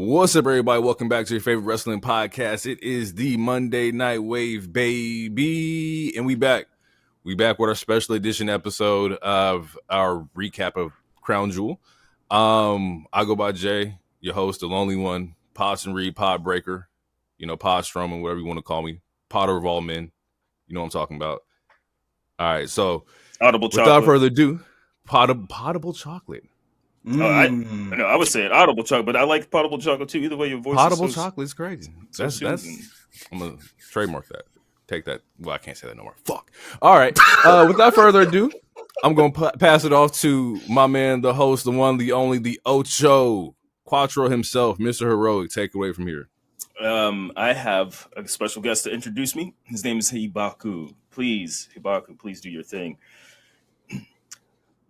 What's up, everybody? Welcome back to your favorite wrestling podcast. It is the Monday Night Wave, baby. And we back. We back with our special edition episode of our recap of Crown Jewel. I go by Jay, your host, the lonely one, Pods and Reed, Pod Breaker, Pod Strowman, whatever you want to call me, Potter of all men. You know what I'm talking about. All right, so Audible without chocolate. further ado, potable chocolate. I would say it audible chocolate, but I like potable chocolate too. Either way, your voice Potable is so, chocolate is crazy. so That's soothing. I'm gonna trademark that. Take that. Well, I can't say that no more. Fuck. All right. Without further ado, I'm gonna pass it off to my man, the host, the one, the only, the Ocho Quattro himself, Mr. Heroic. Take it away from here. I have a special guest to introduce me. His name is Hibaku. Please, Hibaku, please do your thing.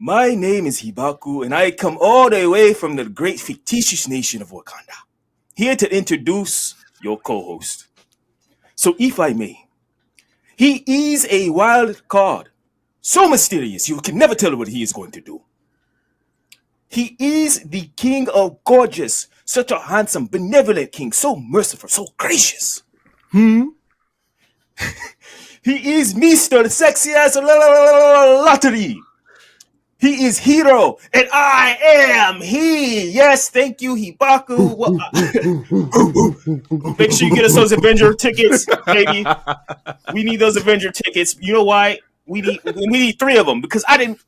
My name is Hibaku, and I come all the way from the great fictitious nation of Wakanda, here to introduce your co-host. So if I may, he is a wild card, so mysterious you can never tell what he is going to do. He is the king of gorgeous, such a handsome, benevolent king, so merciful, so gracious. He is Mr. Sexy as a lottery. He is Hero, and I am he. Yes, thank you, Hibaku. Make sure you get us those Avenger tickets, baby. We need those Avenger tickets. You know why? We need 3 of them, because I didn't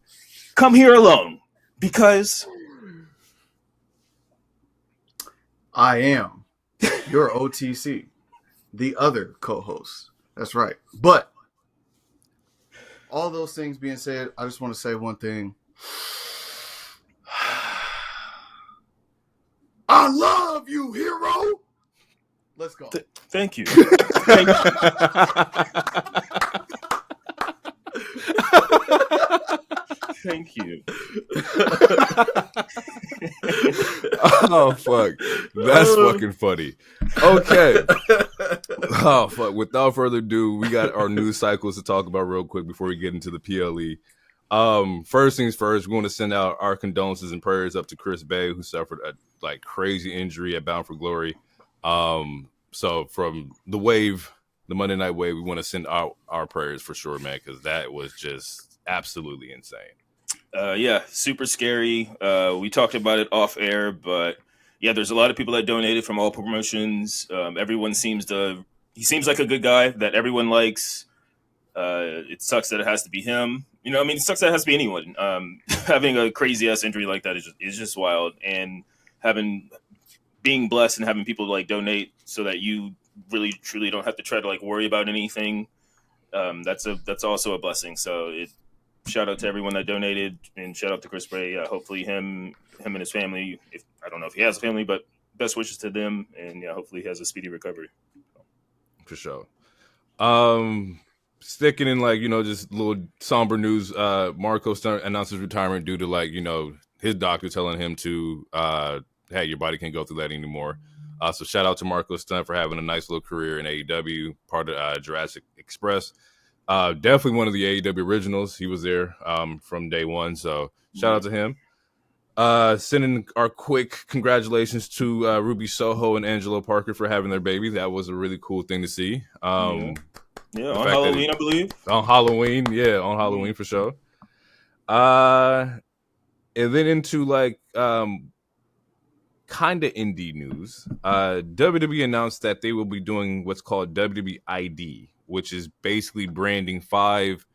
come here alone. Because I am your OTC, the other co-host. That's right. But all those things being said, I just want to say one thing. I love you, Hero. Let's go. Thank you. Thank you. Oh fuck, that's fucking funny. Okay. Oh fuck. Without further ado, we got our news cycles to talk about real quick before we get into the PLE. First things first, we want to send out our condolences and prayers up to Chris Bay, who suffered a crazy injury at Bound for Glory. So from the Wave, the Monday Night Wave, we want to send out our prayers for sure, man, because that was just absolutely insane. Yeah, super scary. We talked about it off air, but yeah, there's a lot of people that donated from all promotions. Everyone seems like a good guy that everyone likes. It sucks that it has to be him. It sucks that it has to be anyone. Having a crazy ass injury like that is just wild, and being blessed and having people donate so that you really truly don't have to try to worry about anything. That's also a blessing. So shout out to everyone that donated, and shout out to Chris Bray. Hopefully him and his family. I don't know if he has a family, but best wishes to them, and hopefully he has a speedy recovery. For sure. Sticking in just little somber news. Marco Stunt announced his retirement due to his doctor telling him to hey, your body can't go through that anymore. So shout out to Marco Stunt for having a nice little career in AEW, part of Jurassic Express. Definitely one of the AEW originals. He was there from day one. So shout out to him. Sending our quick congratulations to Ruby Soho and Angelo Parker for having their baby. That was a really cool thing to see. Yeah, on Halloween, I believe. On Halloween, for sure. And then into kind of indie news. WWE announced that they will be doing what's called WWE ID, which is basically branding 5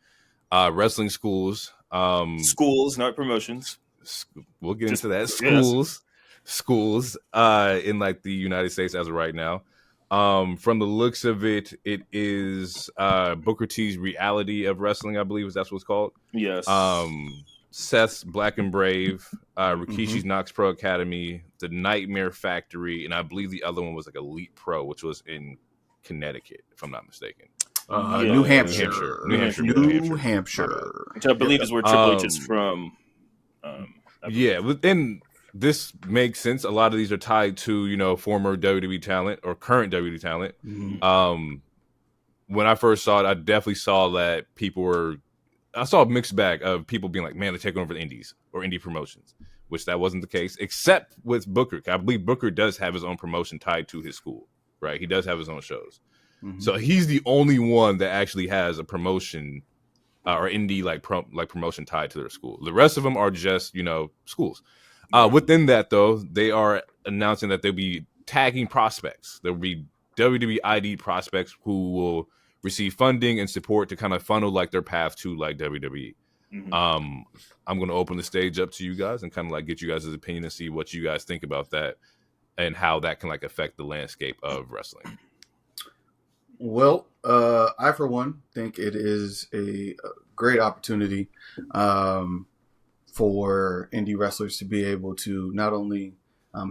wrestling schools. Schools, not promotions. We'll get into that. Schools in the United States as of right now. From the looks of it, it is Booker T's Reality of Wrestling, I believe that's what it's called. Yes. Seth's Black and Brave, Rikishi's Knox Pro Academy, the Nightmare Factory, and I believe the other one was Elite Pro, which was in Connecticut, if I'm not mistaken. New Hampshire. Which I believe is where Triple H is from. And this makes sense. A lot of these are tied to, former WWE talent or current WWE talent. Mm-hmm. When I first saw it, I definitely saw that I saw a mixed bag of people being like, man, they're taking over the indies or indie promotions. which that wasn't the case, except with Booker. I believe Booker does have his own promotion tied to his school, right? He does have his own shows. Mm-hmm. So he's the only one that actually has a promotion or indie promotion tied to their school. The rest of them are just, schools. Within that, though, they are announcing that they'll be tagging prospects. There'll be WWE ID prospects who will receive funding and support to kind of funnel like their path to like WWE. Mhm. I'm going to open the stage up to you guys and kind of like get you guys' opinion and see what you guys think about that and how that can like affect the landscape of wrestling. Well, I for one think it is a great opportunity for indie wrestlers to be able to not only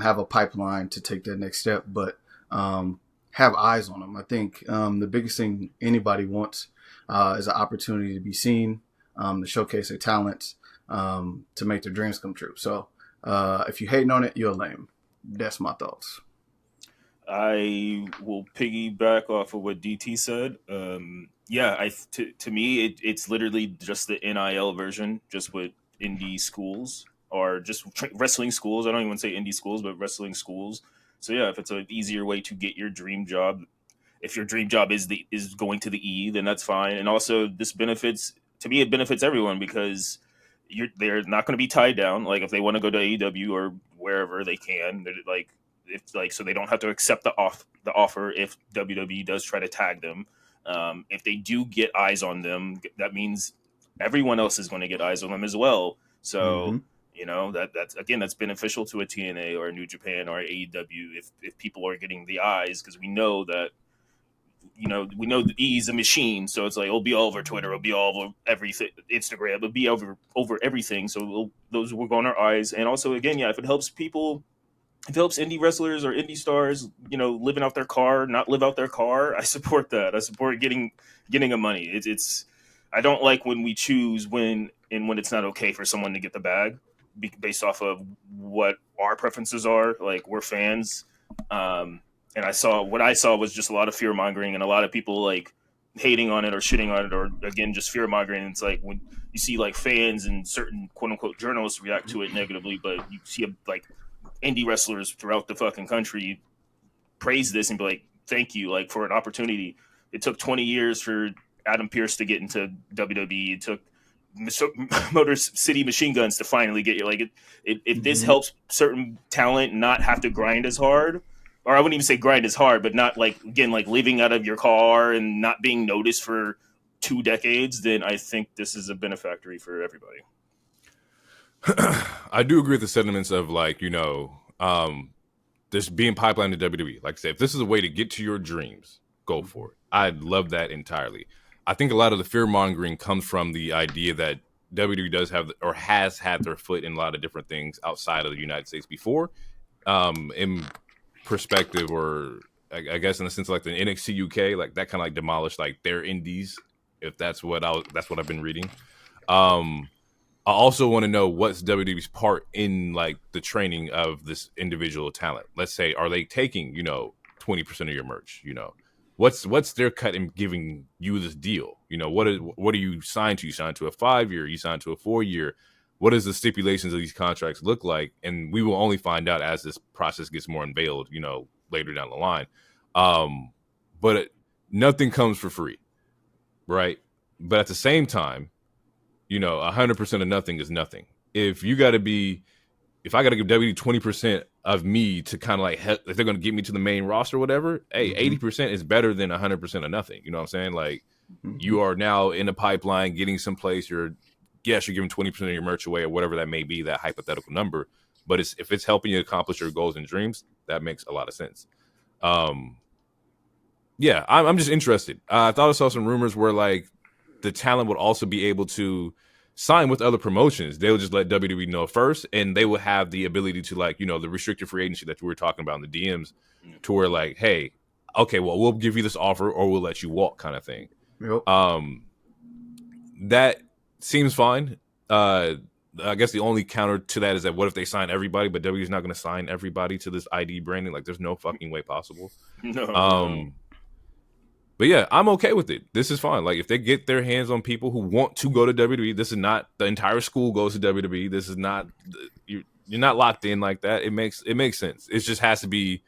have a pipeline to take that next step, but have eyes on them. I think the biggest thing anybody wants is an opportunity to be seen, to showcase their talents, to make their dreams come true. So if you're hating on it, you're lame. That's my thoughts. I will piggyback off of what DT said. To me, it's literally just the NIL version, just with indie schools or just wrestling schools. I don't even want to say indie schools, but wrestling schools. So yeah, if it's an easier way to get your dream job, if your dream job is going to the E, then that's fine. And also, it benefits everyone because they're not going to be tied down. Like if they want to go to AEW or wherever they can, so they don't have to accept the offer if WWE does try to tag them. If they do get eyes on them, that means everyone else is going to get eyes on them as well. So that's beneficial to a TNA or a New Japan or AEW if people are getting the eyes, because we know that we know the E is a machine, so it's like it'll be all over Twitter, it'll be all over everything, Instagram, it'll be over everything. So those will go on our eyes, and also again, if it helps people. If it helps indie wrestlers or indie stars, living out their car, not live out their car, I support that. I support getting a money. It's I don't like when we choose when it's not okay for someone to get the bag based off of what our preferences are. Like we're fans, and what I saw was just a lot of fear mongering and a lot of people like hating on it or shitting on it, or again just fear mongering. It's like when you see like fans and certain quote unquote journalists react to it negatively, but you see like indie wrestlers throughout the fucking country praise this and be like, thank you, like for an opportunity. It took 20 years for Adam Pearce to get into WWE. It took Motor City Machine Guns to finally get you. Like if this helps certain talent not have to grind as hard, or I wouldn't even say grind as hard, but not like, again, like living out of your car and not being noticed for 2 decades, then I think this is a benefactory for everybody. I do agree with the sentiments of like, this being pipeline to WWE. Like I said, if this is a way to get to your dreams, go for it. I'd love that entirely. I think a lot of the fear mongering comes from the idea that WWE does have or has had their foot in a lot of different things outside of the United States before. In perspective, or I guess in the sense of like the NXT UK, like that kind of like demolished like their indies. If that's what I've been reading. I also want to know what's WWE's part in like the training of this individual talent. Let's say, are they taking 20% of your merch? What's their cut in giving you this deal? What are you signed to? You signed to a 5-year? You signed to a 4-year? What does the stipulations of these contracts look like? And we will only find out as this process gets more unveiled, later down the line. But nothing comes for free, right? But at the same time, 100% of nothing is nothing. If I got to give WWE 20% of me to kind of like, if they're going to get me to the main roster or whatever, hey, 80% is better than 100% of nothing. You know what I'm saying? Like, you are now in the pipeline getting someplace. You're giving 20% of your merch away or whatever that may be, that hypothetical number. But if it's helping you accomplish your goals and dreams, that makes a lot of sense. I'm just interested. I thought I saw some rumors where like the talent would also be able to sign with other promotions. They'll just let WWE know first, and they will have the ability to like, the restricted free agency that we were talking about in the DMs, to where like, hey, okay, well, we'll give you this offer or we'll let you walk kind of thing. Yep. That seems fine. I guess the only counter to that is that what if they sign everybody, but WWE is not going to sign everybody to this ID branding? Like, there's no fucking way possible. No. But yeah, I'm okay with it. This is fine. Like, if they get their hands on people who want to go to WWE, this is not the entire school goes to WWE. This is not you're not locked in like that. It makes sense. It just has to be.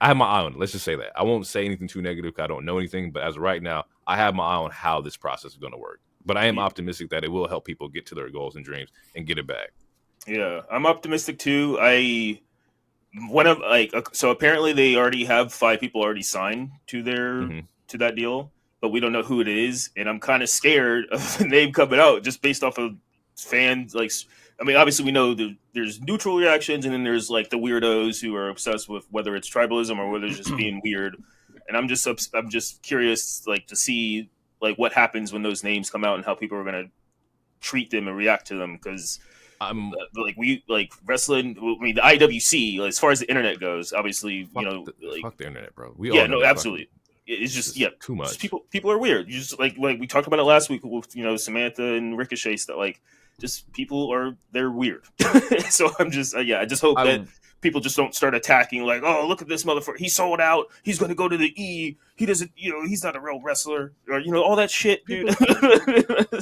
I have my eye on it. Let's just say that. I won't say anything too negative because I don't know anything. But as of right now, I have my eye on how this process is going to work. But I am optimistic that it will help people get to their goals and dreams and get it back. Yeah, I'm optimistic too. So apparently they already have 5 people already signed to to that deal, but we don't know who it is, and I'm kind of scared of the name coming out just based off of fans. Like, I mean, obviously we know there's neutral reactions, and then there's like the weirdos who are obsessed with whether it's tribalism or whether it's just being weird. And I'm just curious, like, to see like what happens when those names come out and how people are gonna treat them and react to them, because wrestling. I mean, the IWC, as far as the internet goes, obviously, fuck the internet, bro. Absolutely. It's just too much. People are weird. You just like we talked about it last week with Samantha and Ricochet stuff. Like, just they're weird. So I'm just I just hope that people just don't start attacking, like, oh, look at this motherfucker, he sold out, he's going to go to the E, he doesn't, he's not a real wrestler, or all that shit, dude.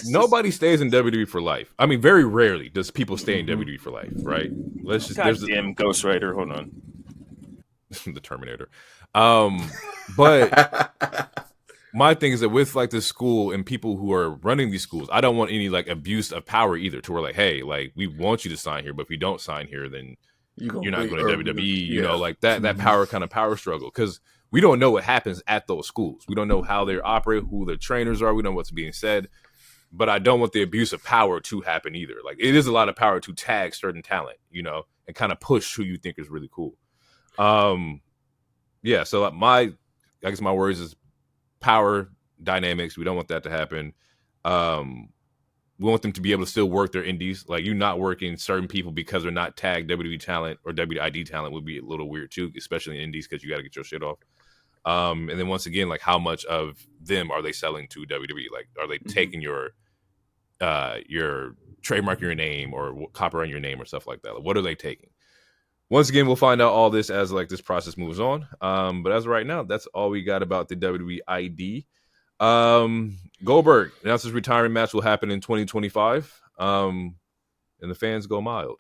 Nobody stays in WWE for life. I mean, very rarely does people stay in WWE for life, right? There's damn Ghost Rider, hold on. The Terminator. But my thing is that with like the school and people who are running these schools, I don't want any like abuse of power either, to where like, hey, like, we want you to sign here, but if you don't sign here, then you're not going to WWE, like that power struggle. Because we don't know what happens at those schools. We don't know how they operate, who their trainers are. We don't know what's being said. But I don't want the abuse of power to happen either. Like, it is a lot of power to tag certain talent, and kind of push who you think is really cool. So I guess my words is power dynamics. We don't want that to happen. We want them to be able to still work their indies. Like, you not working certain people because they're not tagged WWE talent or WID talent would be a little weird too, especially in indies, because you got to get your shit off. And then once again, like, how much of them are they selling to WWE? Like, are they taking your trademark your name or copyright your name or stuff like that? Like, what are they taking? Once again, we'll find out all this as like this process moves on. But as of right now, that's all we got about the WWE ID. Goldberg announced his retirement match will happen in 2025. And the fans go mild.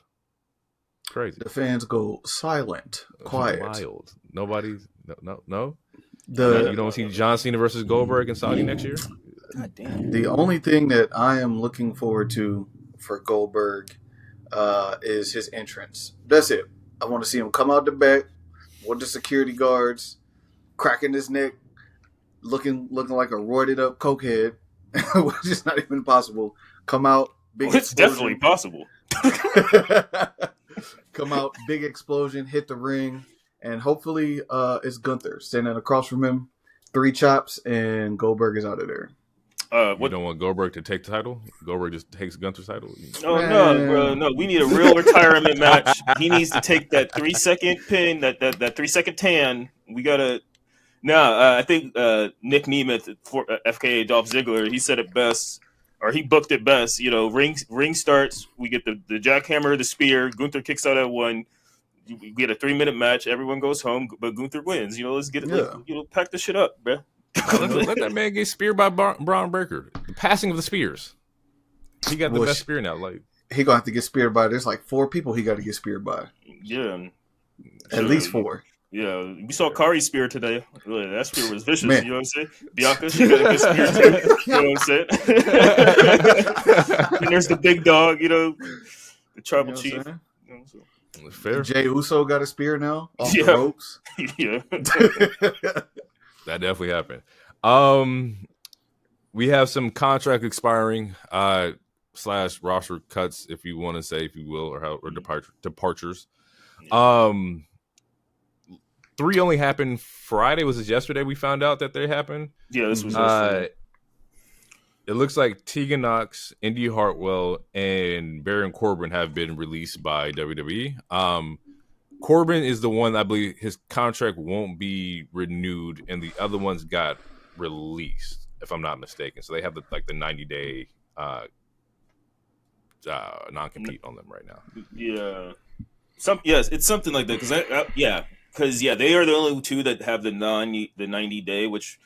Crazy. The fans go silent, quiet. Mild. Nobody's no. You don't see John Cena versus Goldberg in Saudi next year? God damn. The only thing that I am looking forward to for Goldberg is his entrance. That's it. I want to see him come out the back with the security guards, cracking his neck, looking like a roided up cokehead, which is not even possible. Come out, big. It's definitely possible. Come out, big explosion, hit the ring, and hopefully it's Gunther standing across from him. 3 chops, and Goldberg is out of there. You don't want Goldberg to take the title? Goldberg just takes Gunther's title? Oh, no, bro. No, we need a real retirement match. He needs to take that 3-second pin, that 3-second tan. We got to... No, I think Nick Nemeth, FKA Dolph Ziggler, he said it best, or he booked it best. Ring starts, we get the jackhammer, the spear, Gunther kicks out at 1, we get a 3-minute match, everyone goes home, but Gunther wins. Let's get it, pack the shit up, bro. Let that man get speared by Braun Breaker. The passing of the spears. He got the best spear now. Like, he gonna have to get speared by. There's like 4 people he got to get speared by. Yeah, at least 4. Yeah, we saw Kari spear today. Really, that spear was vicious. Man. You know what I'm saying? Bianca, she got a good spear too. You know what I'm saying? And there's the big dog. The tribal chief. Fair. Jey Uso got a spear now off the ropes. Yeah. That definitely happened. We have some contract expiring / roster cuts, if you want to say, if you will, or departures. 3 only happened Friday. Was it yesterday we found out that they happened? Yeah, this was yesterday. It looks like Tegan Nox, Indy Hartwell, and Baron Corbin have been released by WWE. Corbin is the one, I believe his contract won't be renewed, and the other ones got released, if I'm not mistaken. So they have the 90-day non-compete on them right now. Yeah. It's something like that, because they are the only 2 that have the 90-day, which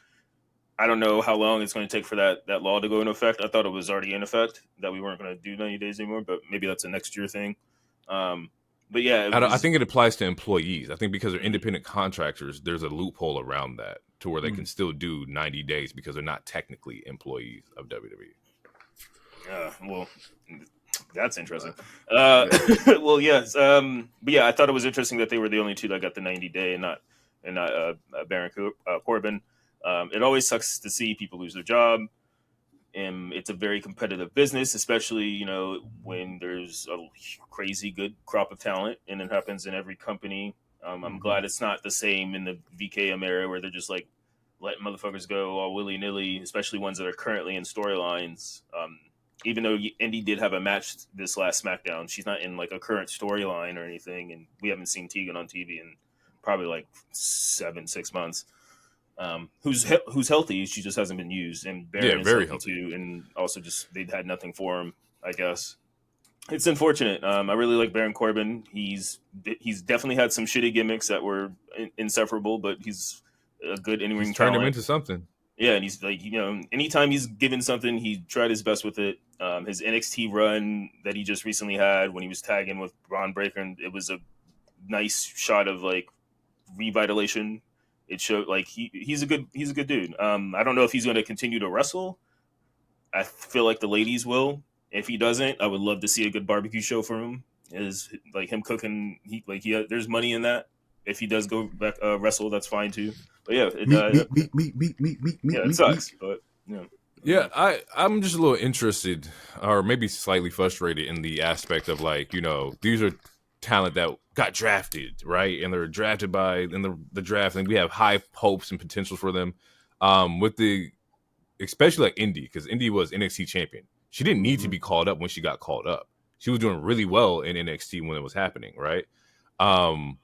I don't know how long it's going to take for that law to go into effect. I thought it was already in effect, that we weren't going to do 90 days anymore, but maybe that's a next year thing. But yeah, I think it applies to employees. I think because they're independent contractors, there's a loophole around that to where they can still do 90 days because they're not technically employees of WWE. Well, that's interesting. Well, yes. But yeah, I thought it was interesting that they were the only two that got the 90-day and not Baron Corbin. It always sucks to see people lose their job. And it's a very competitive business, especially, you know, when there's a crazy good crop of talent, and it happens in every company. I'm glad it's not the same in the VKM era where they're just like letting motherfuckers go all willy nilly, especially ones that are currently in storylines. Even though Indy did have a match this last SmackDown, she's not in like a current storyline or anything, and we haven't seen Tegan on TV in probably like 6 months. Who's healthy? She just hasn't been used, and Baron is very healthy too, and also just they'd had nothing for him. I guess it's unfortunate. I really like Baron Corbin. He's definitely had some shitty gimmicks that were insufferable, but he's a good in-ring talent. Turned him into something. Yeah, and he's like, you know, anytime he's given something, he tried his best with it. His NXT run that he just recently had when he was tagging with Braun Breaker, and it was a nice shot of like revitalization. It showed like he's a good dude. I don't know if he's going to continue to wrestle. I feel like the ladies will. If he doesn't, I would love to see a good barbecue show for him. Is like him cooking. There's money in that. If he does go back wrestle, that's fine too. But yeah, it sucks. But yeah, I'm just a little interested, or maybe slightly frustrated in the aspect of like, you know, these are talent that got drafted, right? And they're drafted in the draft, and we have high hopes and potential for them. With the especially like Indy, because Indy was NXT champion. She didn't need to be called up when she got called up. She was doing really well in NXT when it was happening, right? And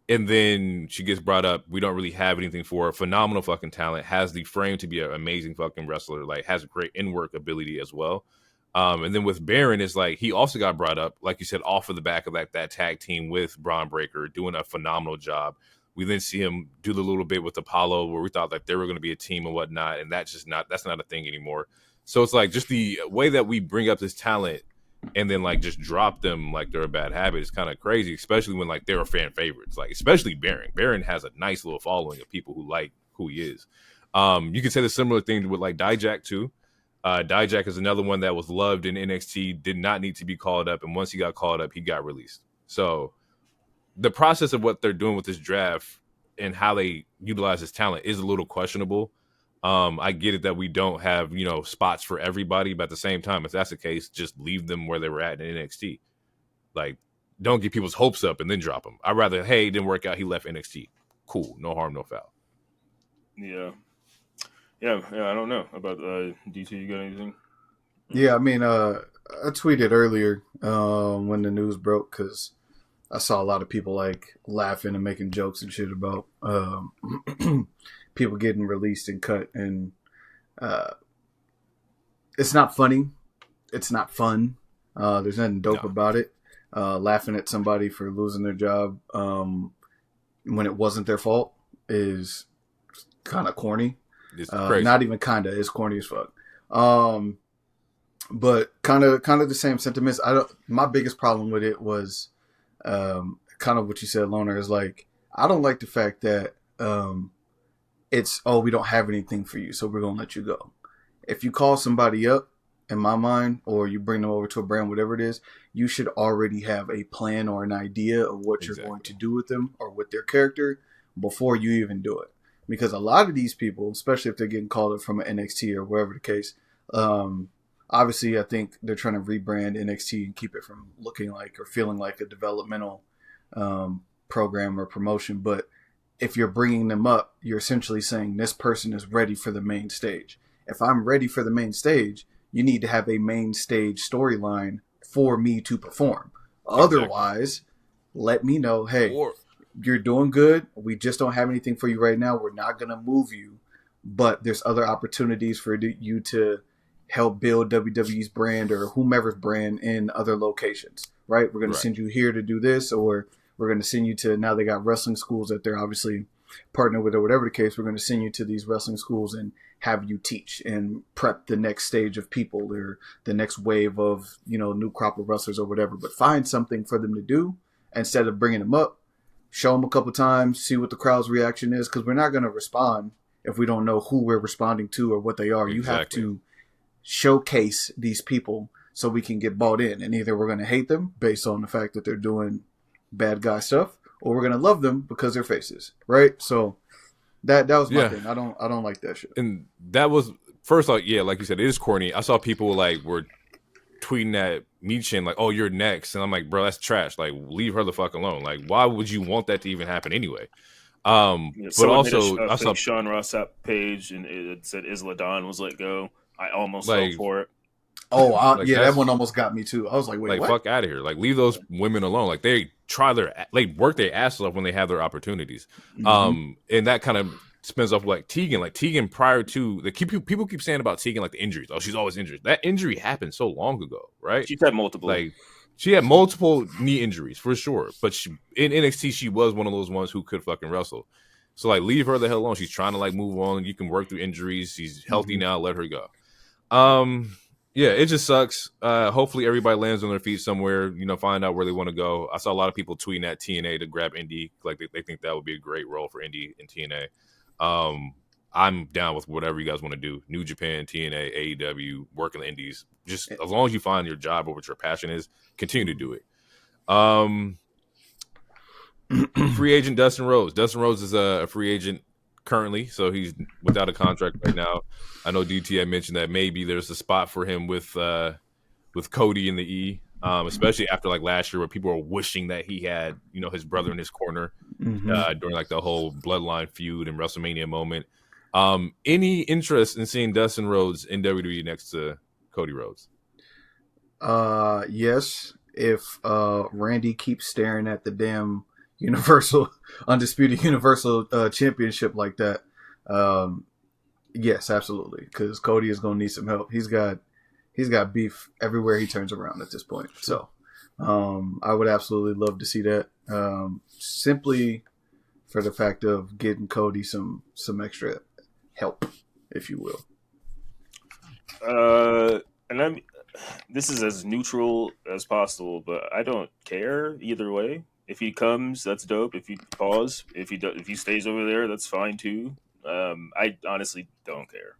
then she gets brought up. We don't really have anything for her. Phenomenal fucking talent. Has the frame to be an amazing fucking wrestler. Like, has great in-work ability as well. And then with Baron, it's like he also got brought up, like you said, off of the back of that tag team with Braun Breaker, doing a phenomenal job. We then see him do the little bit with Apollo where we thought like they were going to be a team and whatnot. And that's not a thing anymore. So it's like just the way that we bring up this talent and then like just drop them like they're a bad habit is kind of crazy, especially when like they're fan favorites. Like especially Baron. Baron has a nice little following of people who like who he is. You can say the similar thing with like Dijak too. Dijak is another one that was loved in NXT, did not need to be called up, and once he got called up, he got released. So the process of what they're doing with this draft and how they utilize his talent is a little questionable. I get it that we don't have, you know, spots for everybody, but at the same time, if that's the case, just leave them where they were at in NXT. Like, don't get people's hopes up and then drop them. I'd rather, hey, it didn't work out, he left NXT. Cool, no harm, no foul. Yeah. I don't know about DT. You got anything? Yeah, I mean, I tweeted earlier when the news broke because I saw a lot of people like laughing and making jokes and shit about people getting released and cut, and it's not funny. It's not fun. There's nothing dope about it. Laughing at somebody for losing their job when it wasn't their fault is kind of corny. It's crazy. Not even kind of. It's corny as fuck. But kind of the same sentiments. My biggest problem with it was kind of what you said, Loner, is like, I don't like the fact that it's, oh, we don't have anything for you, so we're going to let you go. If you call somebody up, in my mind, or you bring them over to a brand, whatever it is, you should already have a plan or an idea of what you're going to do with them or with their character before you even do it. Because a lot of these people, especially if they're getting called up from an NXT or wherever the case, obviously I think they're trying to rebrand NXT and keep it from looking like or feeling like a developmental program or promotion. But if you're bringing them up, you're essentially saying this person is ready for the main stage. If I'm ready for the main stage, you need to have a main stage storyline for me to perform. Exactly. Otherwise, let me know, hey, you're doing good. We just don't have anything for you right now. We're not going to move you, but there's other opportunities for you to help build WWE's brand or whomever's brand in other locations, right? We're going to send you here to do this, or we're going to send you to, now they got wrestling schools that they're obviously partnered with or whatever the case. We're going to send you to these wrestling schools and have you teach and prep the next stage of people or the next wave of, you know, new crop of wrestlers or whatever, but find something for them to do instead of bringing him up, show him a couple times, see what the crowd's reaction is, because we're not going to respond if we don't know who we're responding to or what they are. Exactly. You have to showcase these people so we can get bought in, and either we're going to hate them based on the fact that they're doing bad guy stuff, or we're going to love them because they're faces, right? So that was my thing. I don't like that shit. And that was first, like like you said, it is corny. I saw people like were tweeting at Michin like, "Oh, you're next," and I'm like, "Bro, that's trash. Like, leave her the fuck alone. Like, why would you want that to even happen anyway?" But also, I I saw Sean Rossap page, and it said Isla Dawn was let go. I almost fell for it. Oh, that one almost got me too. I was like, wait, like, what? fuck out of here. Like, leave those women alone. Like, they work their asses off when they have their opportunities. And that kind of spins off like Tegan. Like, Tegan prior to people keep saying about Tegan, like the injuries. Oh, she's always injured. That injury happened so long ago, right? She's had multiple. Like, she had multiple knee injuries for sure. But in NXT, she was one of those ones who could fucking wrestle. So, like, leave her the hell alone. She's trying to, like, move on. You can work through injuries. She's healthy now. Let her go. Yeah, it just sucks. Hopefully everybody lands on their feet somewhere, find out where they want to go. I saw a lot of people tweeting at TNA to grab Indy. Like, they think that would be a great role for Indy and TNA. I'm down with whatever you guys want to do. New Japan, TNA, AEW, working the Indies. Just as long as you find your job or what your passion is, continue to do it. Free agent Dustin Rhodes. Dustin Rhodes is a free agent currently, so he's without a contract right now. I know DT had mentioned that maybe there's a spot for him with Cody in the E, especially after like last year where people were wishing that he had his brother in his corner during like the whole Bloodline feud and WrestleMania moment. Any interest in seeing Dustin Rhodes in WWE next to Cody Rhodes? Yes, if Randy keeps staring at the damn undisputed Universal Championship like that. Yes, absolutely. Because Cody is going to need some help. He's got beef everywhere he turns around at this point. So, I would absolutely love to see that. Simply for the fact of getting Cody some extra help, if you will. This is as neutral as possible, but I don't care either way. If he comes, that's dope. If he if he stays over there, that's fine too. I honestly don't care.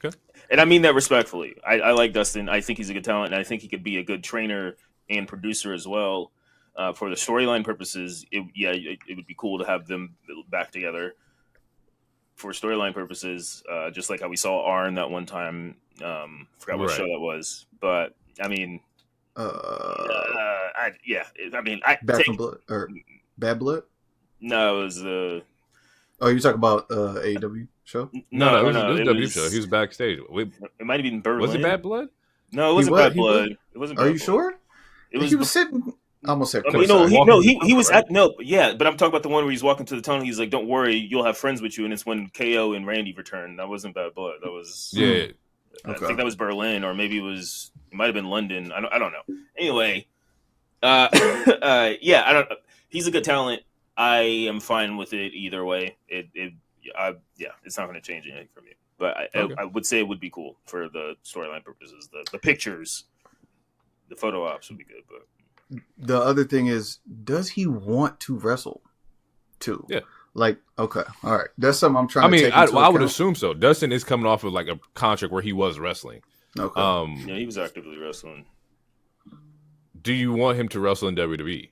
Okay. And I mean that respectfully. I like Dustin. I think he's a good talent, and I think he could be a good trainer and producer as well. For the storyline purposes, it would be cool to have them back together. For storyline purposes, just like how we saw Arn that one time. Forgot what show that was, but I mean, Back from Blood or Bad Blood? No, it was Oh, you're talking about AEW show? No, it was a W show. He was backstage. It might have been Berlin. Was it Bad Blood? No, it wasn't Bad Blood. It wasn't. Are you sure? He was sitting. I almost said. He was at but I'm talking about the one where he's walking to the tunnel. He's like, "Don't worry, you'll have friends with you." And it's when KO and Randy returned. That wasn't Bad Blood. That was I think that was Berlin, or maybe it might have been London. I don't know. Anyway, I don't. He's a good talent. I am fine with it either way. It's not going to change anything for me. But I would say it would be cool for the storyline purposes. The pictures, the photo ops would be good. But the other thing is, does he want to wrestle too? Yeah. Like, okay, all right. That's something I'm trying to take into I would account. assume so. Dustin is coming off of like a contract where he was wrestling. Okay. He was actively wrestling. Do you want him to wrestle in WWE?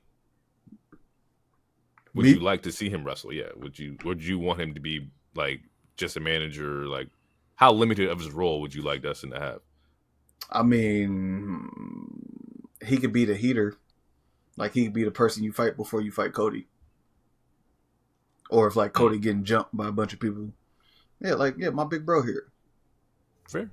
Would you like to see him wrestle? Yeah. Would you want him to be like just a manager? Like, how limited of his role would you like Dustin to have? I mean, he could be the heater. Like, he could be the person you fight before you fight Cody. Or if, like, Cody getting jumped by a bunch of people. Yeah, my big bro here. Fair.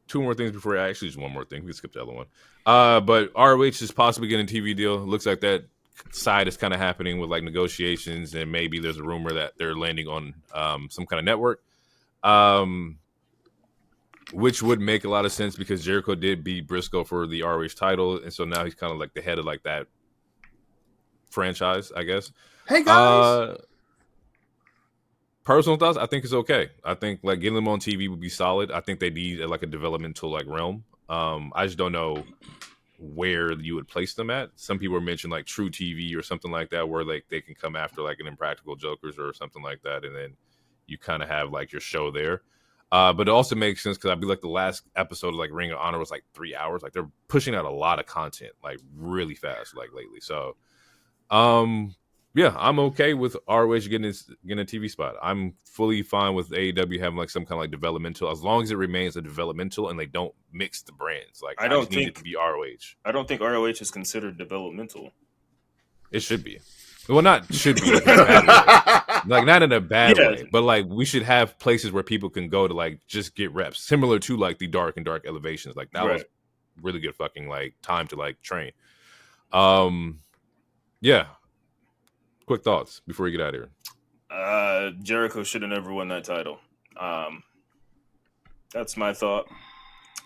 Two more things before just one more thing. We can skip the other one. But ROH is possibly getting a TV deal. It looks like that side is kind of happening with like negotiations, and maybe there's a rumor that they're landing on some kind of network. Which would make a lot of sense because Jericho did beat Briscoe for the ROH title, and so now he's kind of like the head of like that franchise, I guess. Hey guys. Personal thoughts, I think it's okay. I think like getting them on TV would be solid. I think they need like a developmental like realm I just don't know where you would place them at. Some people mentioned like True TV or something like that, where like they can come after like an Impractical Jokers or something like that, and then you kind of have like your show there. But it also makes sense because I feel like the last episode of like Ring of Honor was like 3 hours. Like they're pushing out a lot of content like really fast like lately. So yeah, I'm okay with ROH getting a TV spot. I'm fully fine with AEW having like some kind of like developmental, as long as it remains a developmental and they don't mix the brands. Like I just need it to be ROH. I don't think ROH is considered developmental. It should be. Well, not should be like, in a bad way. Like not in a bad way, but like we should have places where people can go to like just get reps, similar to like the dark elevations. Like that was really good fucking like time to like train. Yeah. Quick thoughts before we get out of here. Jericho should have never won that title. That's my thought.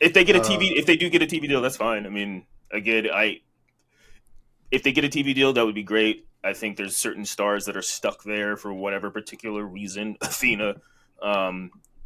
If they get if they do get a TV deal, that's fine. I mean, again, if they get a TV deal, that would be great. I think there's certain stars that are stuck there for whatever particular reason. Athena,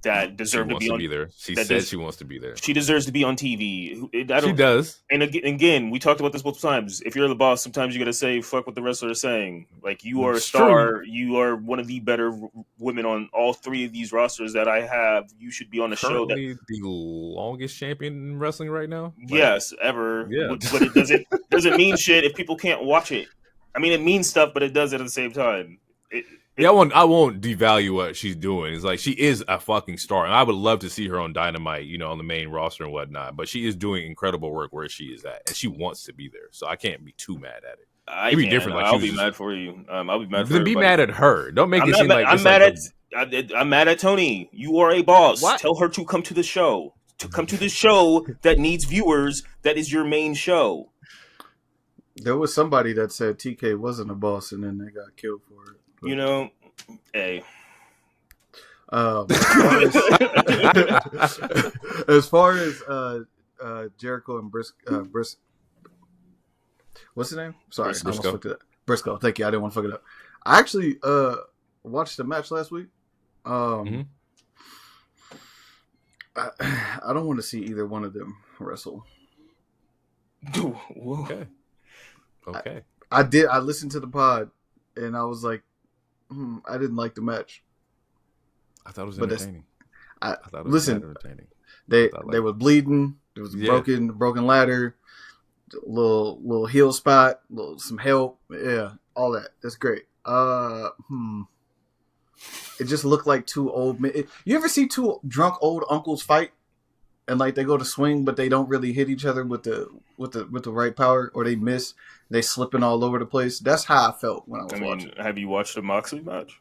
that deserve to be there. She said she wants to be there. She deserves to be on TV. She does. And again, we talked about this multiple times. If you're the boss, sometimes you got to say fuck what the wrestler is saying. Like you are a star. True. You are one of the better women on all three of these rosters that I have. You should be on the show. The longest champion in wrestling right now. Yes, ever. Yeah. But it doesn't mean shit if people can't watch it. I mean, it means stuff, but it does it at the same time. I won't devalue what she's doing. It's like she is a fucking star, and I would love to see her on Dynamite, you know, on the main roster and whatnot. But she is doing incredible work where she is at, and she wants to be there. So I can't be too mad at it. It'd be different. Like I'll be mad for you. I'll be mad for you. Then be mad at her. Don't make it seem like I'm mad at Tony. You are a boss. What? Tell her to come to the show. To come to the show that needs viewers. That is your main show. There was somebody that said TK wasn't a boss, and then they got killed for it. But, you know, hey. As far as Jericho and what's his name? Sorry, I almost fucked it up. Briscoe. Thank you. I didn't want to fuck it up. I actually watched the match last week. I don't want to see either one of them wrestle. Okay. I did. I listened to the pod, and I was like, I didn't like the match. I thought it was entertaining. I thought it was entertaining. They were bleeding. There was a broken ladder, little heel spot, some help. Yeah, all that. That's great. It just looked like two old men. You ever see two drunk old uncles fight? And like they go to swing, but they don't really hit each other with the right power, or they miss. They slipping all over the place. That's how I felt when I was watching. Have you watched a Moxley match?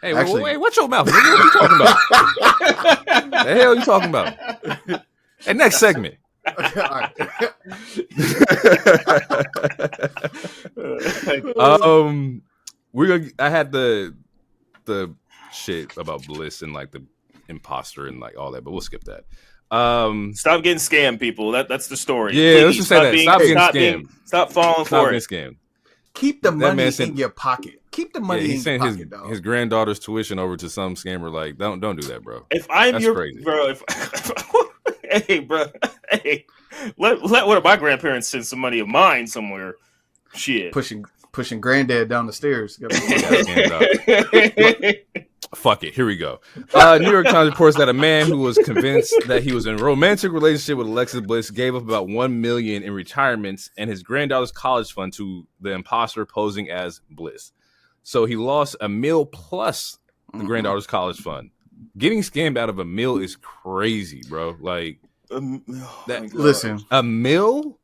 Hey, wait, watch your mouth. What are you talking about? The hell are you talking about? Hey, next segment. Okay, all right. I had the shit about Bliss and like the imposter and like all that, but we'll skip that. Stop getting scammed, people. That's the story. Yeah, please, let's just say that. Stop getting scammed. Stop falling for it. Scammed. Keep the money in your pocket. Keep the money in your pocket, dog. His granddaughter's tuition over to some scammer. Like, don't do that, bro. If I'm That's your crazy. Bro, hey, bro, hey, let one of my grandparents send some money of mine somewhere. Shit, pushing granddad down the stairs. Fuck it. Here we go. New York Times reports that a man who was convinced that he was in a romantic relationship with Alexis Bliss gave up about $1 million in retirements and his granddaughter's college fund to the imposter posing as Bliss. So he lost $1 million plus the granddaughter's college fund. Getting scammed out of $1 million is crazy, bro. Like listen, $1 million,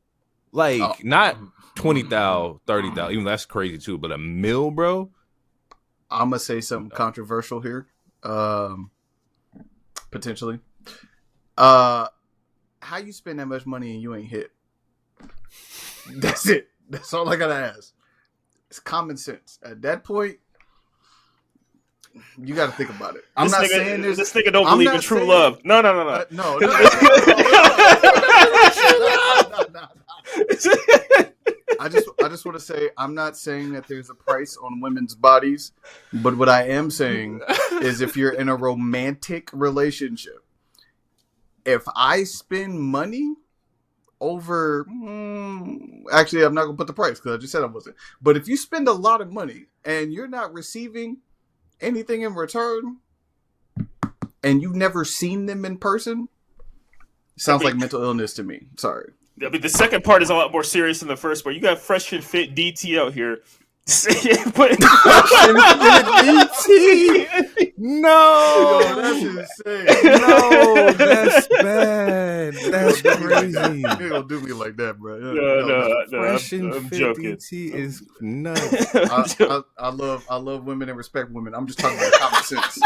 like not 20,000, 30,000. Even that's crazy too. But $1 million, bro. I'm gonna say something controversial here, potentially. How you spend that much money and you ain't hit? That's it. That's all I gotta ask. It's common sense. At that point, you got to think about it. I'm not saying this nigga don't believe in true love. No. No. I just want to say I'm not saying that there's a price on women's bodies, but what I am saying is if you're in a romantic relationship, if I spend money over, actually, I'm not gonna put the price because I just said I wasn't. But if you spend a lot of money and you're not receiving anything in return, and you've never seen them in person, sounds like mental illness to me. Sorry. I mean, the second part is a lot more serious than the first part. You got fresh and fit DT out here. No, Yo, that's insane. no, that's bad. That's crazy. You ain't gonna do me like that, bro. No, Fresh and I'm fit joking. DT is nuts. I love women and respect women. I'm just talking about common sense.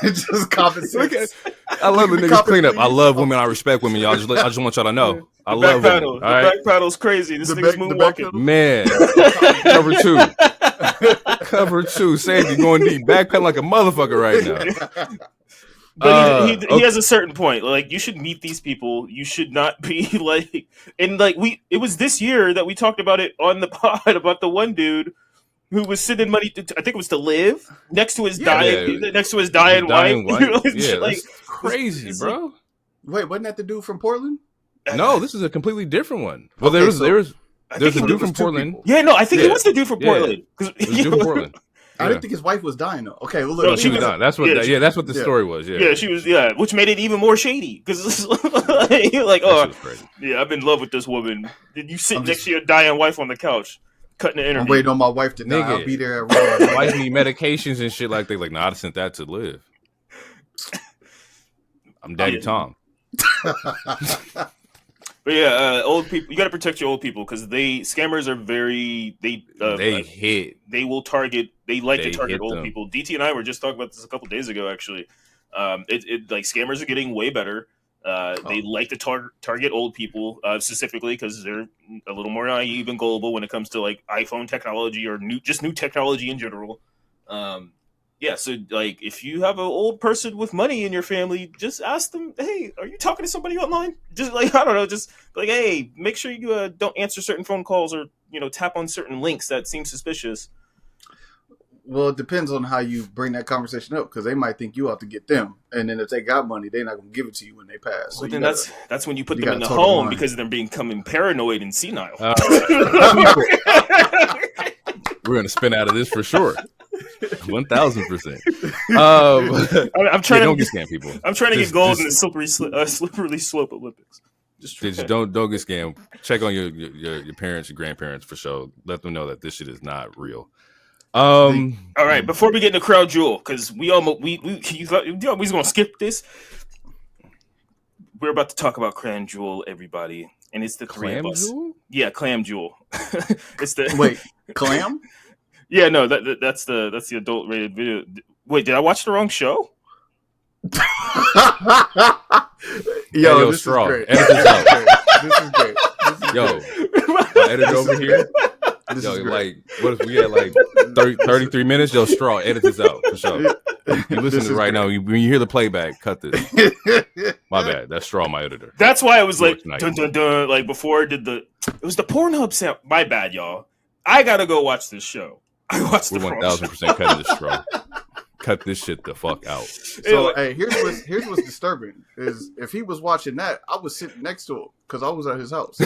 Just common sense. I love the niggas clean up. I love women. I respect women, y'all. I just want y'all to know. I love women. The back paddle's crazy. This nigga's moonwalking. Man, cover two. Safety going deep. Backpedal like a motherfucker right now. But he has a certain point. Like, you should meet these people. You should not be like, and like it was this year that we talked about it on the pod about the one dude who was sending money to, I think it was to live next to his dying wife. Yeah, like, that's crazy, bro. Wait, wasn't that the dude from Portland? No, this is a completely different one. Well, there's a dude from Portland. Yeah, no, I think it was the dude from Portland. Portland. I didn't think his wife was dying though. Okay, well, look, no, she was dying. That's what. That's what the story was. Yeah, she was. Yeah, which made it even more shady because like, yeah, I'm in love with this woman. Did you sit next to your dying wife on the couch, cutting the interview? I'm waiting on my wife to die. I'll be there. At wife need medications and shit like that. Like, nah, I sent that to live. I'm Daddy Tom. But yeah, old people. You got to protect your old people because scammers are very they hit. They will target. They like to target old people. DT and I were just talking about this a couple days ago. Actually, it like scammers are getting way better. They like to target old people specifically because they're a little more naive and gullible when it comes to like iPhone technology or new technology in general. Yeah, so like if you have an old person with money in your family, just ask them, hey, are you talking to somebody online? Just like, I don't know, just like, hey, make sure you don't answer certain phone calls or, tap on certain links that seem suspicious. Well, it depends on how you bring that conversation up because they might think you ought to get them. And then if they got money, they're not going to give it to you when they pass. So then that's when you put them in the home because they're becoming paranoid and senile. We're going to spin out of this for sure. 1,000%. I'm trying don't get scammed, people. I'm trying to get gold in the slippery slope Olympics. Just don't get scammed. Check on your parents, your grandparents for sure. Let them know that this shit is not real. All right, before we get into Crown Jewel, because we always gonna skip this. We're about to talk about Crown Jewel, everybody, and it's the three of us. Jewel? Yeah, Clam Jewel. It's the wait, Clam. Yeah, no, that's the adult rated video. Wait, did I watch the wrong show? Yo, this straw. is great. Edit this out. This is great. My editor over here. Like, what if we had like 33 minutes? Yo, straw. Edit this out for sure. You listen to it right now. When you hear the playback, cut this. My bad. That's straw. My editor. That's why it was like dun dun dun. Like before it did it was the Pornhub sound. My bad, y'all. I gotta go watch this show. I watched the 1,000% cutting this straw. Cut this shit the fuck out. So hey, here's what's disturbing is if he was watching that, I was sitting next to him because I was at his house. So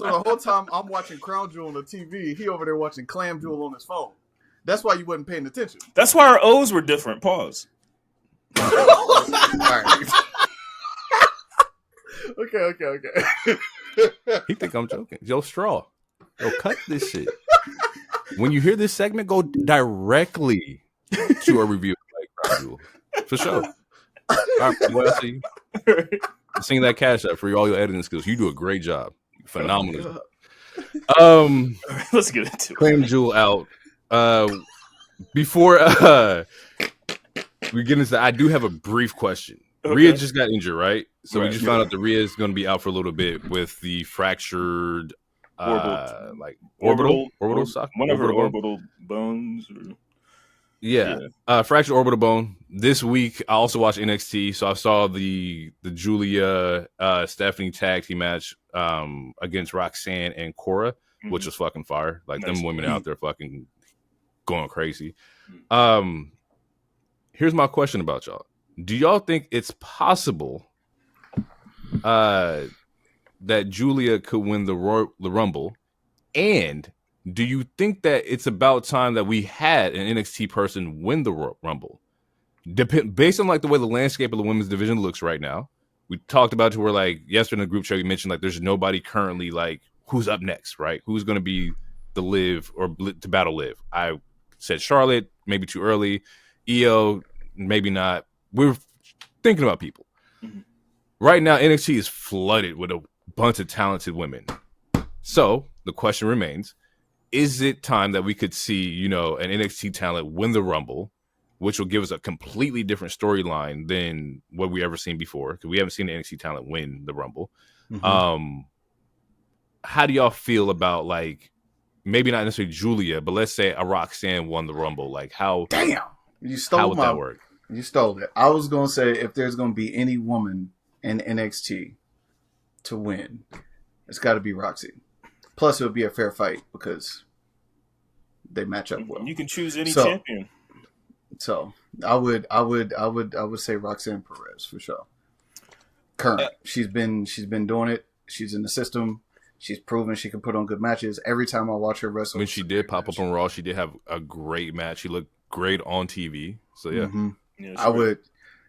the whole time I'm watching Crown Jewel on the TV, he over there watching Clam Jewel on his phone. That's why you wasn't paying attention. That's why our O's were different. Pause. All right. Okay. He think I'm joking. Yo, straw. Yo, cut this shit. When you hear this segment, go directly to a review of like Crown Jewel. For sure. All right, well, I see. Sing that cash up for all your editing skills. You do a great job. Phenomenal. Let's get into it. Clam Jewel out. Before we get into that, I do have a brief question. Okay. Rhea just got injured, right? So we just found out that Rhea is going to be out for a little bit with the fractured orbital socket. One of her orbital bones. Fractured orbital bone. This week, I also watched NXT, so I saw the Julia Stephanie tag team match against Roxanne and Cora, which was fucking fire. Like them women out there fucking going crazy. Here's my question about y'all. Do y'all think it's possible that Julia could win the Rumble? And do you think that it's about time that we had an NXT person win the Rumble? Based on like the way the landscape of the women's division looks right now, we talked about it to where like yesterday in the group chat we mentioned like there's nobody currently like who's up next, right? Who's going to be the Liv or to battle Liv? I said Charlotte, maybe too early. Io, maybe not. We're thinking about people. Mm-hmm. Right now, NXT is flooded with a bunch of talented women. So the question remains, is it time that we could see, you know, an NXT talent win the Rumble, which will give us a completely different storyline than what we ever seen before? Because we haven't seen an NXT talent win the Rumble. Mm-hmm. How do y'all feel about like, maybe not necessarily Julia, but let's say a Roxanne won the Rumble? Like how? Damn, you stole how would that work? You stole it. I was gonna say if there's gonna be any woman in NXT to win, it's got to be Roxy. Plus, it would be a fair fight because they match up well. You can choose any champion. So I would say Roxanne Perez for sure. Current, she's been doing it. She's in the system. She's proven she can put on good matches. Every time I watch her wrestle, when she did pop up on Raw, she did have a great match. She looked great on TV. So yeah, yeah, I would.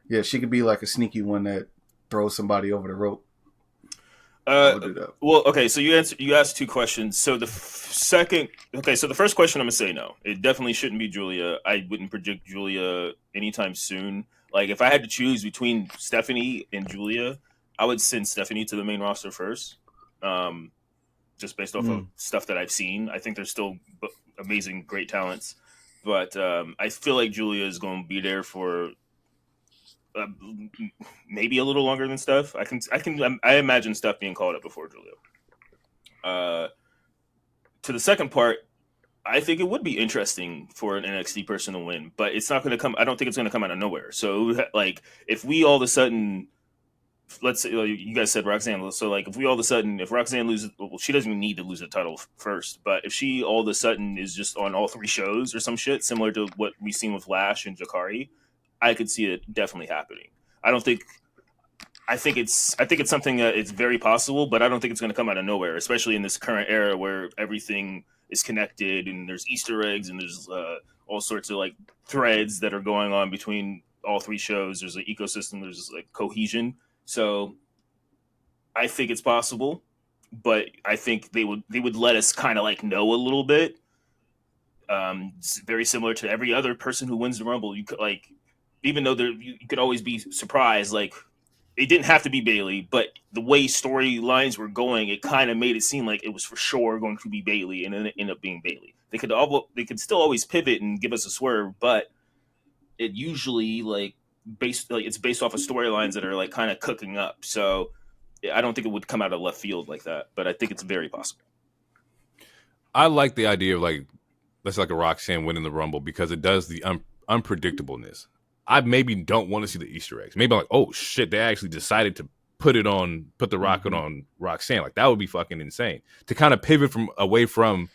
Yeah, she could be like a sneaky one that throws somebody over the rope. Well, okay. So you asked two questions. So the so the first question I'm gonna say no. It definitely shouldn't be Julia. I wouldn't predict Julia anytime soon. Like if I had to choose between Stephanie and Julia, I would send Stephanie to the main roster first. Just based off of stuff that I've seen, I think there's still amazing, great talents, but I feel like Julia is going to be there for maybe a little longer than Steph. I imagine Steph being called up before Julia. To the second part, I think it would be interesting for an NXT person to win, but it's not going to come. I don't think it's going to come out of nowhere. So, like, if we all of a sudden, let's say you guys said Roxanne, so like if Roxanne loses, well, she doesn't even need to lose the title first, but if she all of a sudden is just on all three shows or some shit similar to what we've seen with Lash and Jakari, I could see it definitely happening. I think it's something that it's very possible, but I don't think it's going to come out of nowhere, especially in this current era where everything is connected and there's Easter eggs and there's all sorts of like threads that are going on between all three shows. There's an ecosystem, there's like cohesion. So I think it's possible, but I think they would let us kind of like know a little bit. It's very similar to every other person who wins the Rumble. You could like, even though you could always be surprised, like it didn't have to be Bayley, but the way storylines were going, it kind of made it seem like it was for sure going to be Bayley, and then it ended up being Bayley. They could still always pivot and give us a swerve, but it usually it's based off of storylines that are like kind of cooking up. So I don't think it would come out of left field like that, but I think it's very possible. I like the idea of like that's like a Roxanne winning the Rumble because it does the unpredictableness. I maybe don't want to see the Easter eggs. Maybe I'm like, oh shit, they actually decided to put the rocket on Roxanne. Like that would be fucking insane. To kind of pivot away from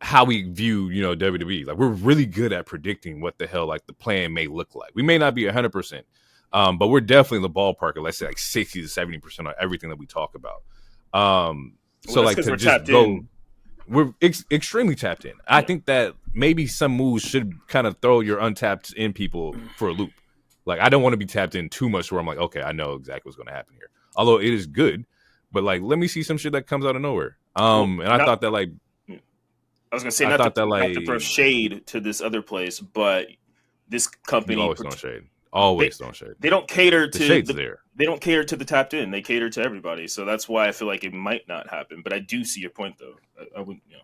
how we view, you know, WWE. Like we're really good at predicting what the hell like the plan may look like. We may not be 100%, but we're definitely in the ballpark of let's say like 60 to 70% on everything that we talk about. So like to just go. We're extremely tapped in. I think that maybe some moves should kind of throw your untapped in people for a loop. Like, I don't want to be tapped in too much where I'm like, okay, I know exactly what's going to happen here. Although it is good, but like, let me see some shit that comes out of nowhere. And I thought that like, I was going to say, not to throw shade to this other place, but this company always throwing shade. Always throwing shade. They don't cater to the shades there. They don't cater to the tapped in. They cater to everybody. So that's why I feel like it might not happen. But I do see your point, though. I wouldn't, you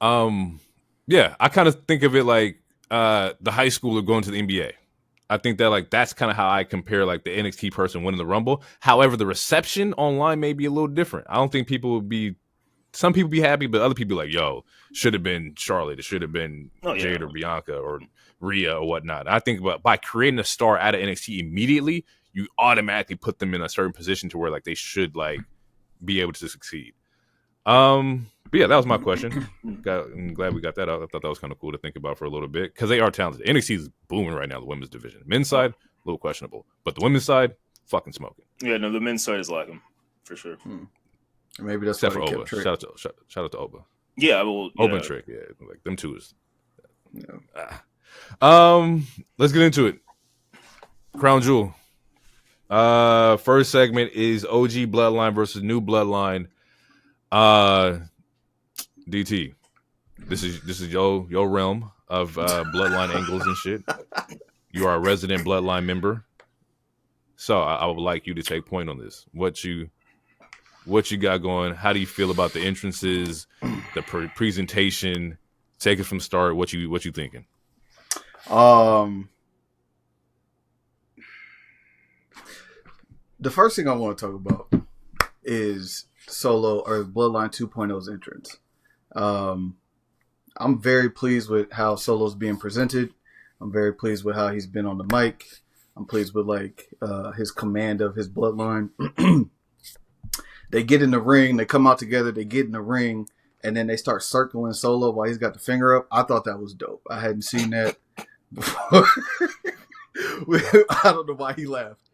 know. Yeah, I kind of think of it like the high schooler going to the NBA. I think that like that's kind of how I compare like the NXT person winning the Rumble. However, the reception online may be a little different. I don't think some people be happy, but other people be like, yo, should have been Charlotte. It should have been Jade or Bianca or Rhea or whatnot. I think by creating a star out of NXT immediately, you automatically put them in a certain position to where like they should like be able to succeed. But yeah, that was my question. I'm glad we got that out. I thought that was kind of cool to think about for a little bit because they are talented. NXT is booming right now, the women's division. Men's side, little questionable. But the women's side, fucking smoking. Yeah, no, the men's side is lacking for sure. Maybe that's Except why for they Oba. kept Trick. Shout out to Oba. Yeah, well, Oba yeah. and Trick, yeah, like them two is. Yeah. Let's get into it. Crown Jewel. First segment is OG Bloodline versus New Bloodline. DT, this is your realm of Bloodline angles and shit. You are a resident Bloodline member, so I would like you to take point on this. What you got going? How do you feel about the entrances, the presentation? Take it from start. What you thinking? The first thing I want to talk about is Solo or Bloodline 2.0's entrance. I'm very pleased with how Solo's being presented. I'm very pleased with how he's been on the mic. I'm pleased with his command of his bloodline. They get in the ring, they come out together, they get in the ring, and then they start circling Solo while he's got the finger up. I thought that was dope. I hadn't seen that before. I don't know why he laughed.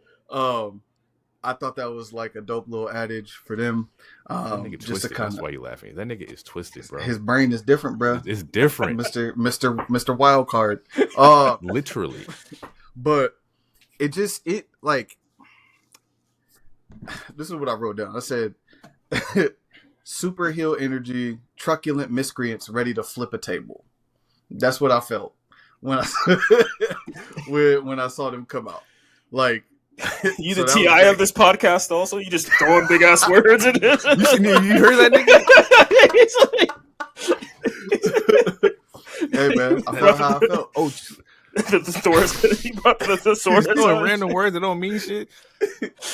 I thought that was like a dope little adage for them. That nigga just twisted. to kind That's of, why you laughing. That nigga is twisted, bro. his brain is different, bro. It's different. Mr. Wild Card. Literally. But this is what I wrote down. I said, super heel energy, truculent miscreants ready to flip a table. That's what I felt when I when I saw them come out. Like, you the TI of this podcast also? You just throwing big ass words in it. You heard that nigga? Hey man, I felt how I felt. Oh, the sword. He's throwing random words that don't mean shit.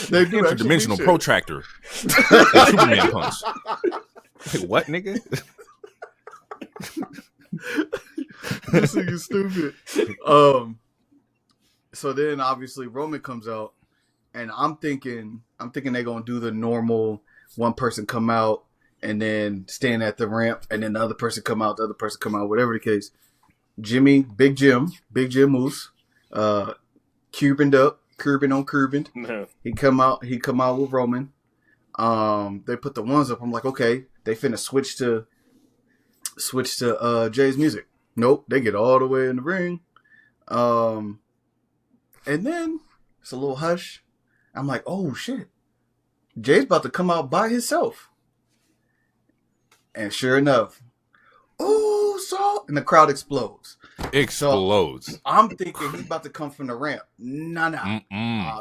They do Interdimensional shit. protractor. Superman punch. Like, what, nigga? This nigga's stupid. So then obviously Roman comes out, and I'm thinking they're gonna do the normal one person come out and then stand at the ramp, and then the other person come out, whatever the case. Big Jim Moose, curbing on curbing. No. He come out with Roman. They put the ones up. I'm like, okay, they finna switch to Jay's music. Nope, they get all the way in the ring. And then it's a little hush. I'm like, oh shit, Jay's about to come out by himself. And sure enough, and the crowd explodes. So I'm thinking he's about to come from the ramp. No.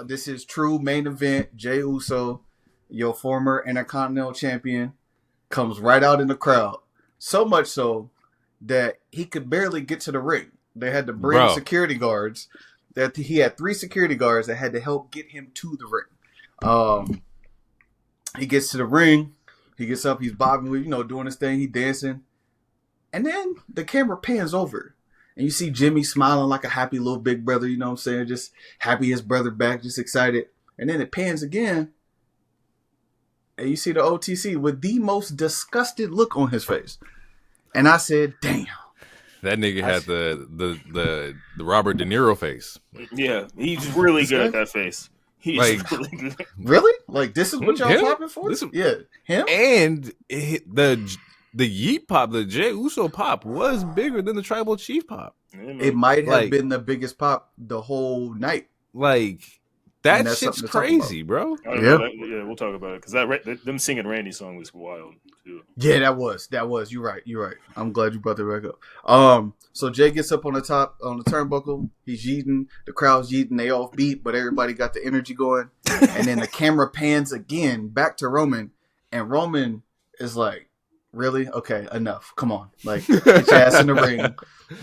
This is true main event. Jay Uso, your former Intercontinental Champion, comes right out in the crowd. So much so that he could barely get to the ring. They had to bring security guards. That he had 3 security guards that had to help get him to the ring. He gets to the ring. He gets up. He's bobbing, doing his thing. He dancing. And then the camera pans over. And you see Jimmy smiling like a happy little big brother, you know what I'm saying? Just happy his brother back, just excited. And then it pans again. And you see the OTC with the most disgusted look on his face. And I said, damn. That nigga had the Robert De Niro face. Yeah, he's really good at that face. He's really good. Really? Like, this is what y'all popping for? Yeah, him? And the Yeet pop, the Jey Uso pop, was bigger than the Tribal Chief pop. It might have been the biggest pop the whole night. Like, that shit's crazy, bro. Yeah, we'll talk about it because them singing Randy's song was wild too. Yeah, that was. You're right. I'm glad you brought that back up. So Jay gets up on the top on the turnbuckle. He's yeeting. The crowd's yeeting. They off beat, but everybody got the energy going. And then the camera pans again back to Roman, and Roman is like, "Really? Okay, enough. Come on, like get your ass in the ring.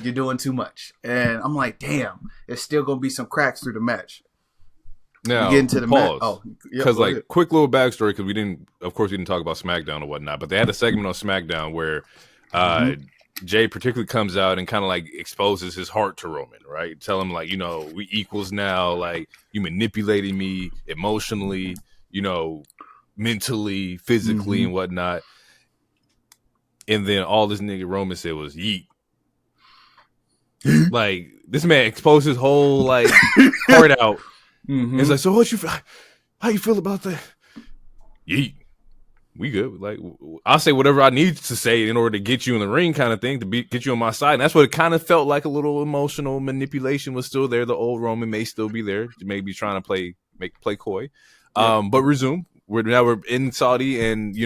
You're doing too much." And I'm like, "Damn, there's still gonna be some cracks through the match." Now, get into the pause. Oh, because quick little backstory, because we didn't talk about SmackDown or whatnot, but they had a segment on SmackDown where Jay particularly comes out and kind of like exposes his heart to Roman, right? Tell him like, we equals now, like you manipulating me emotionally, mentally, physically, and whatnot. And then all this nigga Roman said was yeet. Like this man exposed his whole like heart out. Mm-hmm. It's like, so how you feel about that? Yeet. We good. Like I'll say whatever I need to say in order to get you in the ring, kind of thing, to get you on my side. And that's what it kind of felt like. A little emotional manipulation was still there. The old Roman may still be there, maybe trying to play coy. But resume. We're in Saudi, and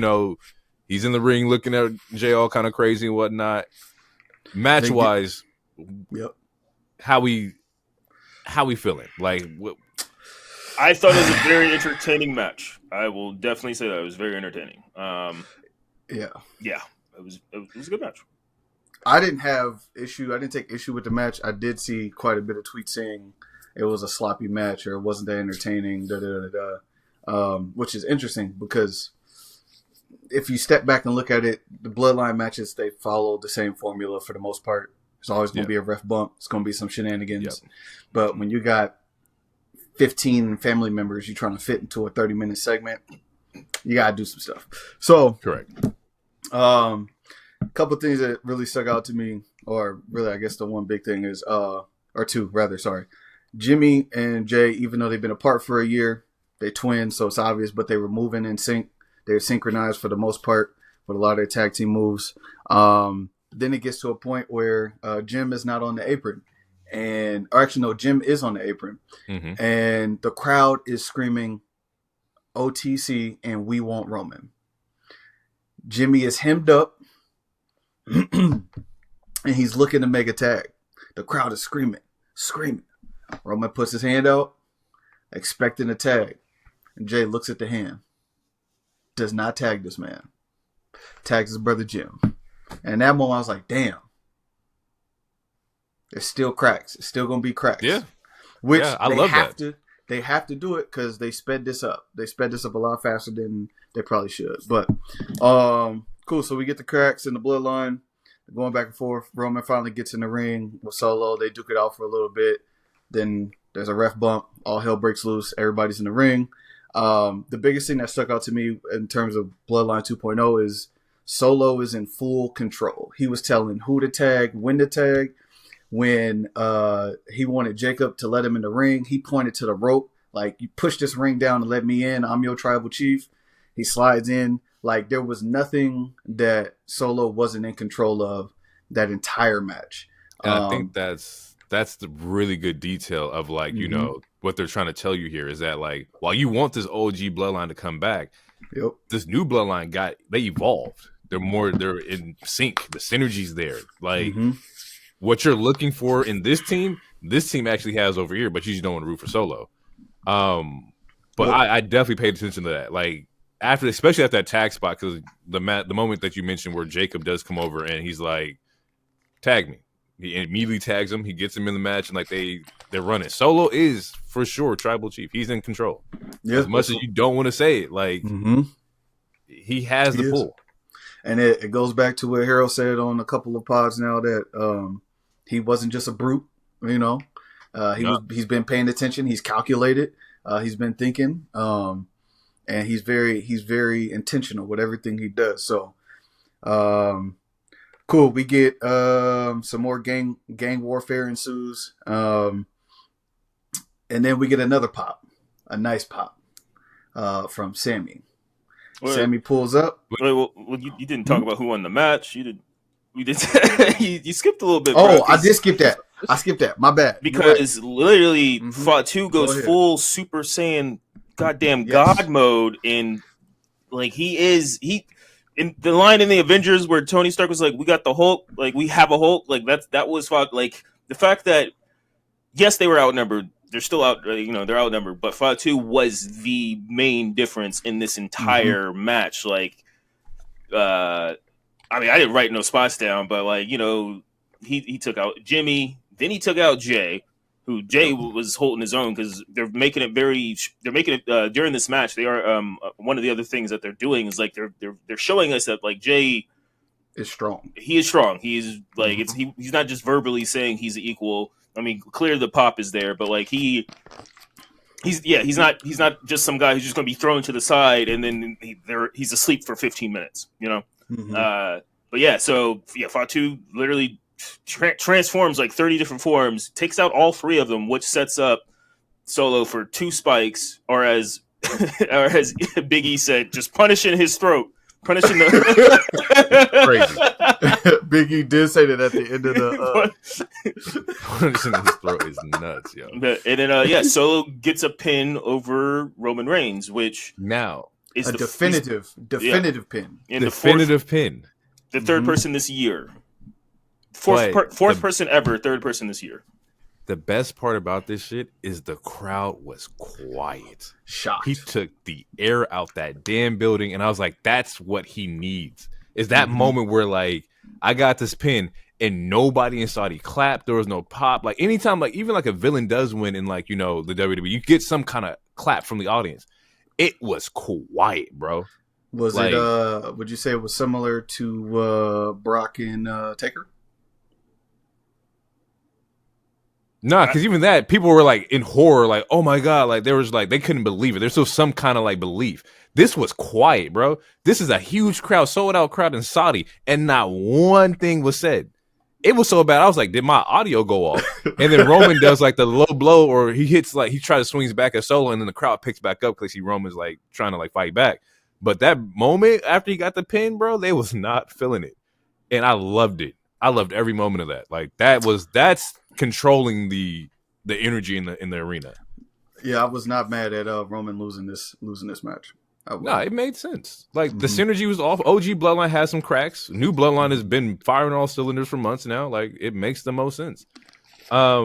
he's in the ring looking at Jay all kind of crazy and whatnot. Match wise, how we feeling? Like I thought it was a very entertaining match. I will definitely say that it was very entertaining. It was a good match. I didn't take issue with the match. I did see quite a bit of tweets saying it was a sloppy match or it wasn't that entertaining. Which is interesting because if you step back and look at it, the Bloodline matches, they follow the same formula for the most part. There's always going to be a ref bump. It's going to be some shenanigans. Yep. But when you got 15 family members you're trying to fit into a 30-minute segment, you got to do some stuff. So, correct. A couple of things that really stuck out to me, or really I guess the one big thing is, or two rather, sorry. Jimmy and Jay, even though they've been apart for a year, they twins, so it's obvious, but they were moving in sync. They're synchronized for the most part with a lot of their tag team moves. Then it gets to a point where Jim is not on the apron. Jim is on the apron. Mm-hmm. And the crowd is screaming OTC and we want Roman. Jimmy is hemmed up and he's looking to make a tag. The crowd is screaming. Roman puts his hand out, expecting a tag. And Jay looks at the hand. Does not tag this man. Tags his brother Jim. And that moment I was like, damn. There's still cracks. It's still going to be cracks. Yeah. Which I love that. They have to do it because they sped this up. They sped this up a lot faster than they probably should. But, cool. So we get the cracks in the Bloodline. Going back and forth. Roman finally gets in the ring with Solo. They duke it out for a little bit. Then there's a ref bump. All hell breaks loose. Everybody's in the ring. The biggest thing that stuck out to me in terms of Bloodline 2.0 is Solo is in full control. He was telling who to tag, when to tag. When he wanted Jacob to let him in the ring, he pointed to the rope. Like, you push this ring down and let me in. I'm your tribal chief. He slides in. Like, there was nothing that Solo wasn't in control of that entire match. And I think that's the really good detail of, like, what they're trying to tell you here is that, like, while you want this OG Bloodline to come back, this new Bloodline they evolved. They're in sync. The synergy's there. Like, what you're looking for in this team actually has over here, but you just don't want to root for Solo. But I definitely paid attention to that. Like, especially at that tag spot, because the moment that you mentioned where Jacob does come over and he's like, tag me. He immediately tags him. He gets him in the match, and like they're running. Solo is for sure tribal chief. He's in control. Yeah, as much as you don't want to say it, like he has the pull. And it goes back to what Harold said on a couple of pods now that he wasn't just a brute. He's been paying attention. He's calculated. He's been thinking, and he's very intentional with everything he does. So. Cool. We get some more gang warfare ensues, and then we get another pop, a nice pop from Sammy. Sammy pulls up. You didn't talk about who won the match. You skipped a little bit. Oh, I did skip that. My bad. Because literally, Fatu goes full Super Saiyan, goddamn God mode, and like he. In the line in the Avengers where Tony Stark was like, "We got the Hulk, like we have a Hulk," like that was like the fact that yes, they were outnumbered. They're still out, they're outnumbered. But Fatu was the main difference in this entire match. Like, I didn't write no spots down, but like he took out Jimmy, then he took out Jay. Who Jay was holding his own because they're making it during this match. They are one of the other things that they're doing is like they're showing us that like Jay is strong. He is strong. He's like he's not just verbally saying he's equal. I mean, clearly the pop is there, but like he's not just some guy who's just going to be thrown to the side and then he's asleep for 15 minutes. But Fatu literally transforms like 30 different forms, takes out all 3 of them, which sets up Solo for 2 spikes, or as or as Big E said, just punishing his throat. Punishing the Crazy. Big E did say that at the end of the. Punishing his throat is nuts, yo. And then, Solo gets a pin over Roman Reigns, which now is a definitive pin. In definitive pin. The third person this year. Fourth person ever, third person this year. The best part about this shit is the crowd was quiet. Shocked. He took the air out that damn building, and I was like, that's what he needs. Is that moment where, like, I got this pin, and nobody in Saudi clapped. There was no pop. Like, anytime, like, even like a villain does win in, like, you know, the WWE, you get some kind of clap from the audience. It was quiet, bro. Was like, it, would you say it was similar to Brock and Taker? Nah, because even that, people were like in horror, like, oh my God, like there was like, they couldn't believe it. There's still some kind of like belief. This was quiet, bro. This is a huge crowd, sold out crowd in Saudi, and not one thing was said. It was so bad. I was like, did my audio go off? And then Roman does like the low blow, or he hits like, he tries to swings back at Solo, and then the crowd picks back up because he Roman's like trying to like fight back. But that moment after he got the pin, bro, they was not feeling it. And I loved it. I loved every moment of that. Like that's controlling the energy in the arena. Yeah, I was not mad at Roman losing this match. No, it made sense. Like the synergy was off. OG Bloodline has some cracks. New Bloodline has been firing all cylinders for months now. Like it makes the most sense. Now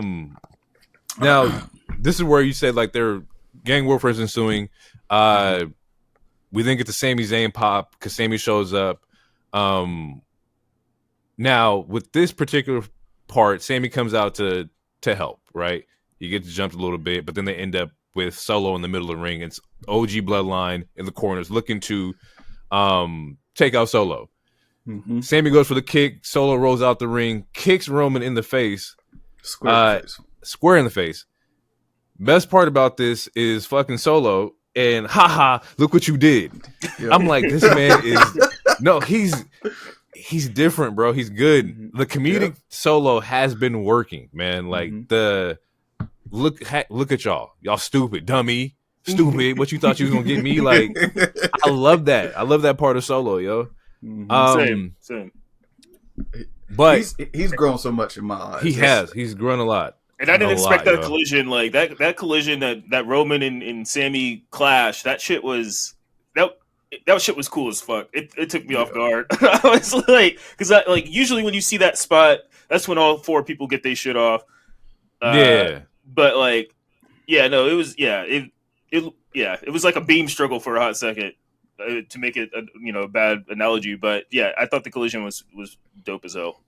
this is where you said like their gang warfare is ensuing. We then get the Sami Zayn pop because Sami shows up. Now with this particular part, Sami comes out to help, right? He gets jumped a little bit, but then they end up with Solo in the middle of the ring. It's OG Bloodline in the corners looking to take out Solo. Mm-hmm. Sami goes for the kick. Solo rolls out the ring, kicks Roman in the face. Square in the face. Best part about this is fucking Solo and haha, look what you did. Yep. I'm like, this man is no, he's different, bro. He's good. The comedic Solo has been working, man. Like the look at y'all stupid dummy, stupid. What you thought you was gonna get me? Like I love that. I love that part of Solo, yo. Same. But he's grown so much in my eyes. He's grown a lot. And I didn't expect that collision. Like that collision that Roman and Sami clash. That shit was that shit was cool as fuck. It took me off guard. I was like, because like usually when you see that spot, that's when all 4 people get their shit off. But like, it was like a beam struggle for a hot second, to make it a bad analogy. But yeah, I thought the collision was dope as hell,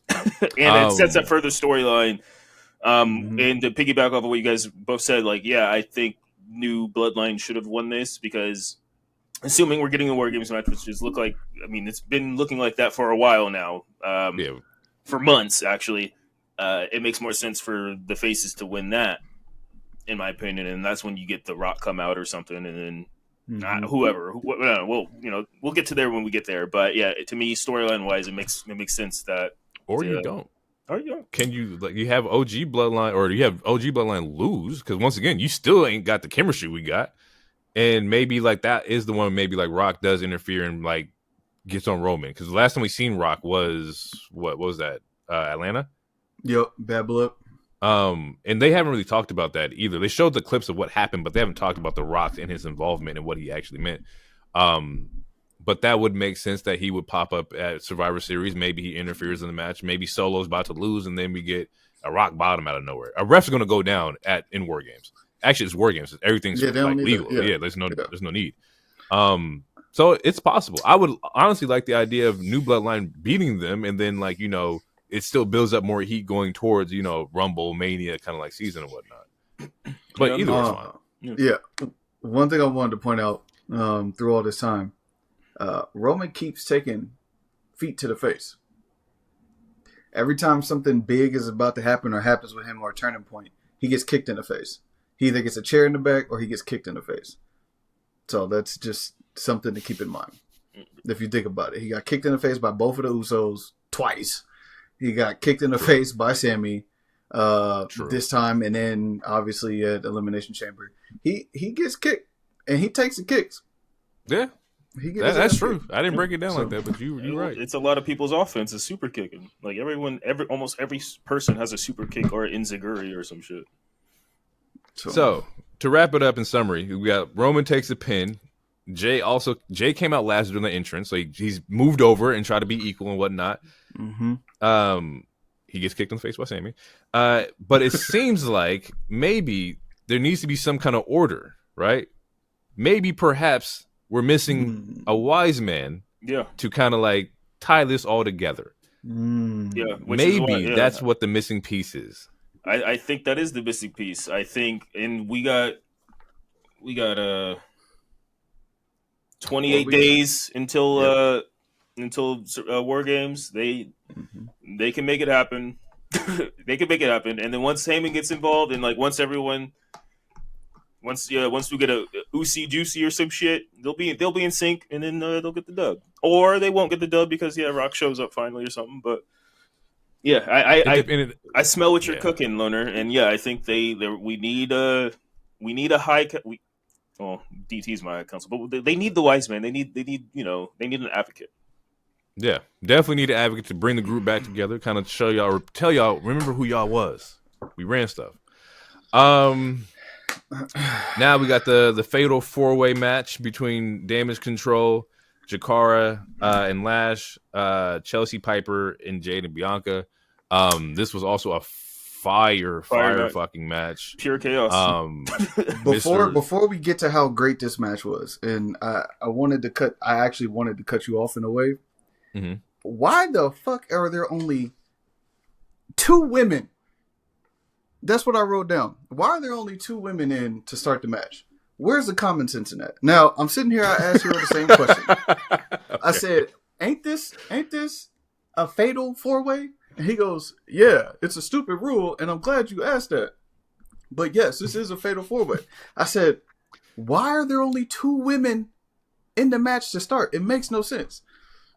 and it sets up further storyline. And to piggyback off of what you guys both said, like, yeah, I think New Bloodline should have won this because, assuming we're getting a War Games match, which just it's been looking like that for a while now, for months actually. It makes more sense for the faces to win that, in my opinion, and that's when you get The Rock come out or something, and then whoever. We'll get to there when we get there. But yeah, to me, storyline wise, it makes sense that. Or you don't. Can you you have OG Bloodline, or you have OG Bloodline lose? Because once again, you still ain't got the chemistry we got, and maybe like that is the one. Maybe like Rock does interfere and like gets on Roman, because the last time we seen Rock was what was that? Atlanta. Yep, bad blood. And they haven't really talked about that either. They showed the clips of what happened, but they haven't talked about The Rock and his involvement and what he actually meant. But that would make sense that he would pop up at Survivor Series. Maybe he interferes in the match. Maybe Solo's about to lose, and then we get a Rock bottom out of nowhere. A ref's going to go down in War Games. Actually, it's War Games. Everything's like legal. There's no need. So it's possible. I would honestly like the idea of New Bloodline beating them, and then it still builds up more heat going towards, Rumble, Mania, kind of like season and whatnot. But either one's fine. Yeah. One thing I wanted to point out through all this time, Roman keeps taking feet to the face. Every time something big is about to happen or happens with him or a turning point, he gets kicked in the face. He either gets a chair in the back or he gets kicked in the face. So that's just something to keep in mind. If you think about it, he got kicked in the face by both of the Usos twice. He got kicked in the face by Sammy True. this time, and then obviously at Elimination Chamber, he gets kicked and he takes the kicks. Yeah, He gets that's true. I didn't break it down like that, but you're right. It's a lot of people's offense is super kicking. Like almost every person has a super kick or an enziguri or some shit. So to wrap it up in summary, we got Roman takes a pin. Jay came out last during the entrance, so he's moved over and tried to be equal and whatnot. Mm-hmm. He gets kicked in the face by Sammy. But it seems like maybe there needs to be some kind of order, right? Maybe perhaps we're missing a wise man to kind of like tie this all together. Yeah, maybe that's what the missing piece is. I think that is the missing piece. I think, and we got 28 days until War Games. They can make it happen. They can make it happen. And then once Heyman gets involved, and like once we get a Usi Juicy or some shit, they'll be in sync, and then they'll get the dub, or they won't get the dub because Rock shows up finally or something. But yeah, I smell what you're cooking, Loner, and I think we need a high. Well, DT's my counsel, but they need the wise man. They need an advocate. Yeah, definitely need an advocate to bring the group back together, kind of show y'all, or tell y'all, remember who y'all was. We ran stuff. Now we got the fatal 4-way match between Damage Control, Jakara, and Lash, Chelsea, Piper, and Jade and Bianca. This was also a fire fucking match. Pure chaos. Before we get to how great this match was, and I actually wanted to cut you off in a way. Mm-hmm. Why the fuck are there only 2 women? That's what I wrote down. Why are there only 2 women in to start the match? Where's the common sense in that? Now, I'm sitting here, I asked you the same question. Okay. I said, ain't this a fatal 4-way? And he goes, yeah, it's a stupid rule, and I'm glad you asked that. But yes, this is a fatal 4-way. I said, why are there only 2 women in the match to start? It makes no sense.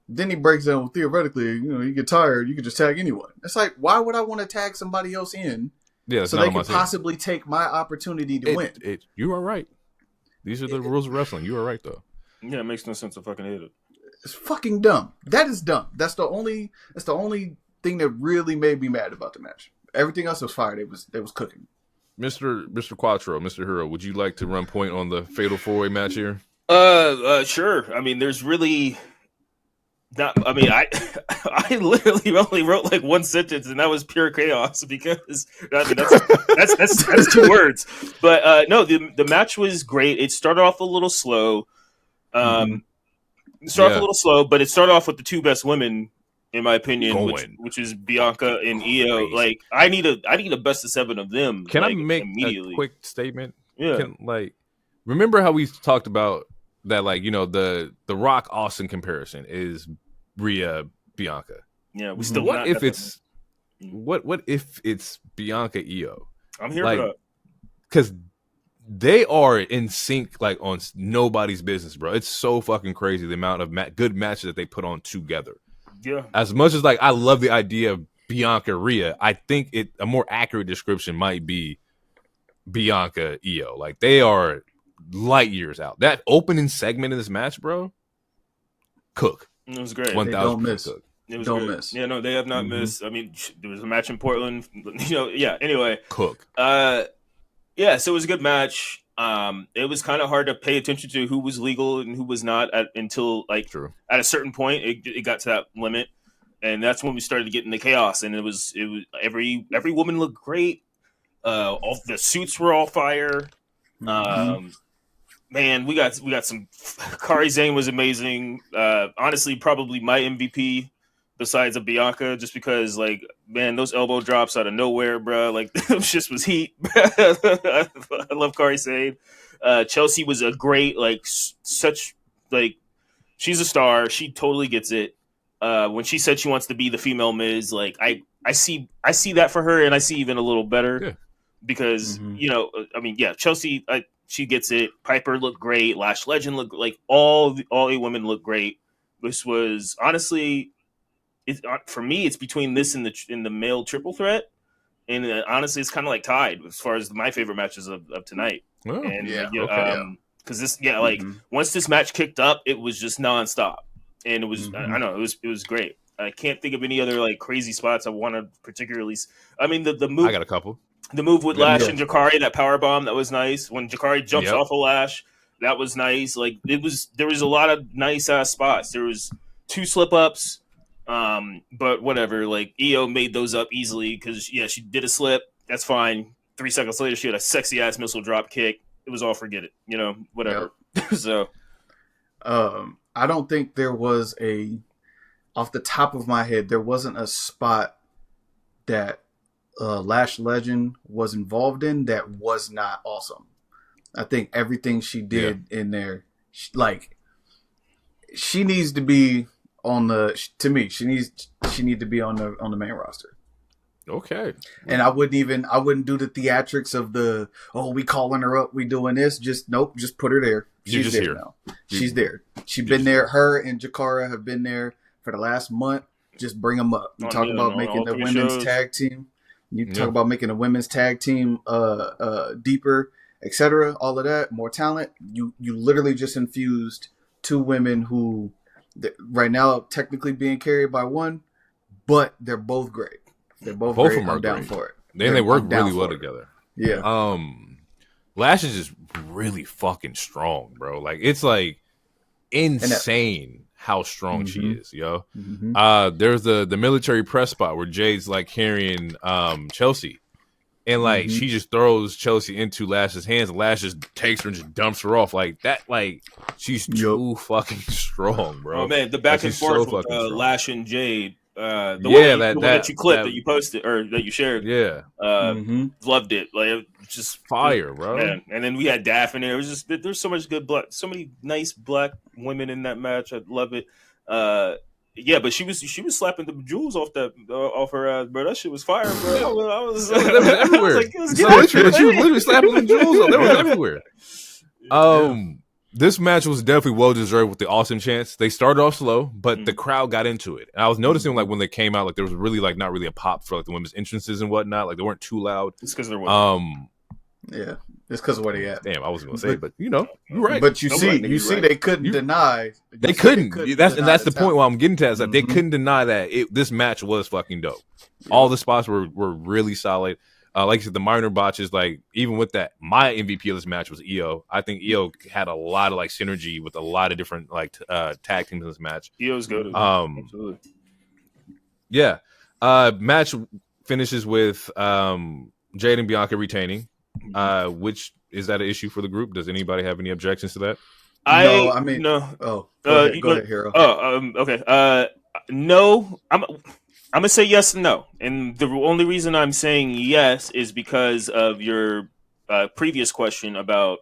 Then he breaks down, theoretically, you get tired, you could just tag anyone. It's like, why would I want to tag somebody else in so they can possibly take my opportunity to win? You are right. These are the rules of wrestling. You are right, though. Yeah, it makes no sense to fucking hate it. It's fucking dumb. That is dumb. That's the only thing that really made me mad about the match. Everything else was fire. They was cooking. Mr. Quattro, Mr. Hero, would you like to run point on the fatal 4-way match here? Sure. I mean, there's really not. I mean, I literally only wrote like one sentence, and that was pure chaos because I mean that's 2 words. But no, the match was great. It started off a little slow. Off a little slow, but it started off with the 2 best women, in my opinion, which is Bianca and Io. Crazy. Like, I need a best of 7 of them. Can I make a quick statement? Yeah. Remember how we talked about that? Like, the Rock Austin comparison is Rhea Bianca. Yeah, we still. What if it's Bianca Io? I'm here for that because they are in sync, like on nobody's business, bro. It's so fucking crazy the amount of good matches that they put on together. Yeah. As much as like I love the idea of Bianca Rhea, I think a more accurate description might be Bianca Io. Like, they are light years out. That opening segment of this match, bro, cook. It was great. 1,000% cook. It was great. Miss. Yeah, no, they have not missed. I mean, there was a match in Portland. Yeah. Anyway, cook. Yeah, so it was a good match. It was kind of hard to pay attention to who was legal and who was not until at a certain point it got to that limit, and that's when we started to get into chaos. And it was every woman looked great. All the suits were all fire. Man, we got some. Kairi Sane was amazing. Honestly, probably my MVP besides a Bianca, just because, like, man, those elbow drops out of nowhere, bro. Like, those just was heat. I love Kairi Sane. Chelsea was a great, she's a star. She totally gets it. When she said she wants to be the female Miz, like, I see that for her, and I see even a little better because Chelsea, she gets it. Piper looked great. Lash Legend looked like all 8 women looked great. This was honestly for me, it's between this and the male triple threat. And honestly, it's kind of like tied as far as my favorite matches of tonight. Oh, And yeah, because this, like once this match kicked up, it was just nonstop, and it was I know it was great. I can't think of any other like crazy spots I want to particularly. I mean, the move. I got a couple. The move with Lash and Jakari, that power bomb, that was nice. When Jakari jumps off of Lash, that was nice. Like there was a lot of nice ass spots. There was 2 slip ups. But whatever, like Io made those up easily because she did a slip. That's fine. 3 seconds later, she had a sexy ass missile drop kick. It was all forget it, whatever. Yep. So, I don't think there was off the top of my head, there wasn't a spot that Lash Legend was involved in that was not awesome. I think everything she did in there, she needs to be on the. To me, she need to be on the main roster. Okay. And I wouldn't do the theatrics of we calling her up, we doing this. Just put her there. She's there now. She's there. She's been there. Her and Jakara have been there for the last month. Just bring them up. You talk about making the women's tag team. You talk about making the women's tag team deeper, etc. All of that, more talent. You literally just infused 2 women who right now technically being carried by one, but they're both great. They're both great. Of them are I'm down great. for it. They work really well together. Yeah. Lash is just really fucking strong, bro. Like it's like insane how strong she is, yo. There's the military press spot where Jade's like carrying Chelsea, and like she just throws Chelsea into Lash's hands, and Lash just takes her and just dumps her off like that. Like she's too fucking strong, bro. Oh man, the back and forth with Lash and Jade. The one that you clipped, that you posted or that you shared, loved it. Like it was just fire, bro. Man. And then we had Daff in there. It was just there's so much good black, so many nice black women in that match. I love it. But she was slapping the jewels off her, bro. That shit was fire, bro. I was everywhere. She was literally slapping the jewels off. That was everywhere. This match was definitely well deserved with the awesome chants. They started off slow, but the crowd got into it. And I was noticing like when they came out, like there was really like not really a pop for like the women's entrances and whatnot. Like they weren't too loud. It's because they're women. Yeah, it's because of where they at. Damn, I wasn't gonna say, but you're right. But you see, they couldn't deny. They couldn't. That's the point. Where I'm getting to is that they couldn't deny that this match was fucking dope. Yeah. All the spots were really solid. Like I said, the minor botches, like even with that, my MVP of this match was Io. I think Io had a lot of like synergy with a lot of different like tag teams in this match. Io's good. Absolutely. Yeah. Match finishes with Jade and Bianca retaining. Which is that an issue for the group? Does anybody have any objections to that? No. Oh, go ahead, Hero. Okay. No. I'm gonna say yes and no, and the only reason I'm saying yes is because of your previous question about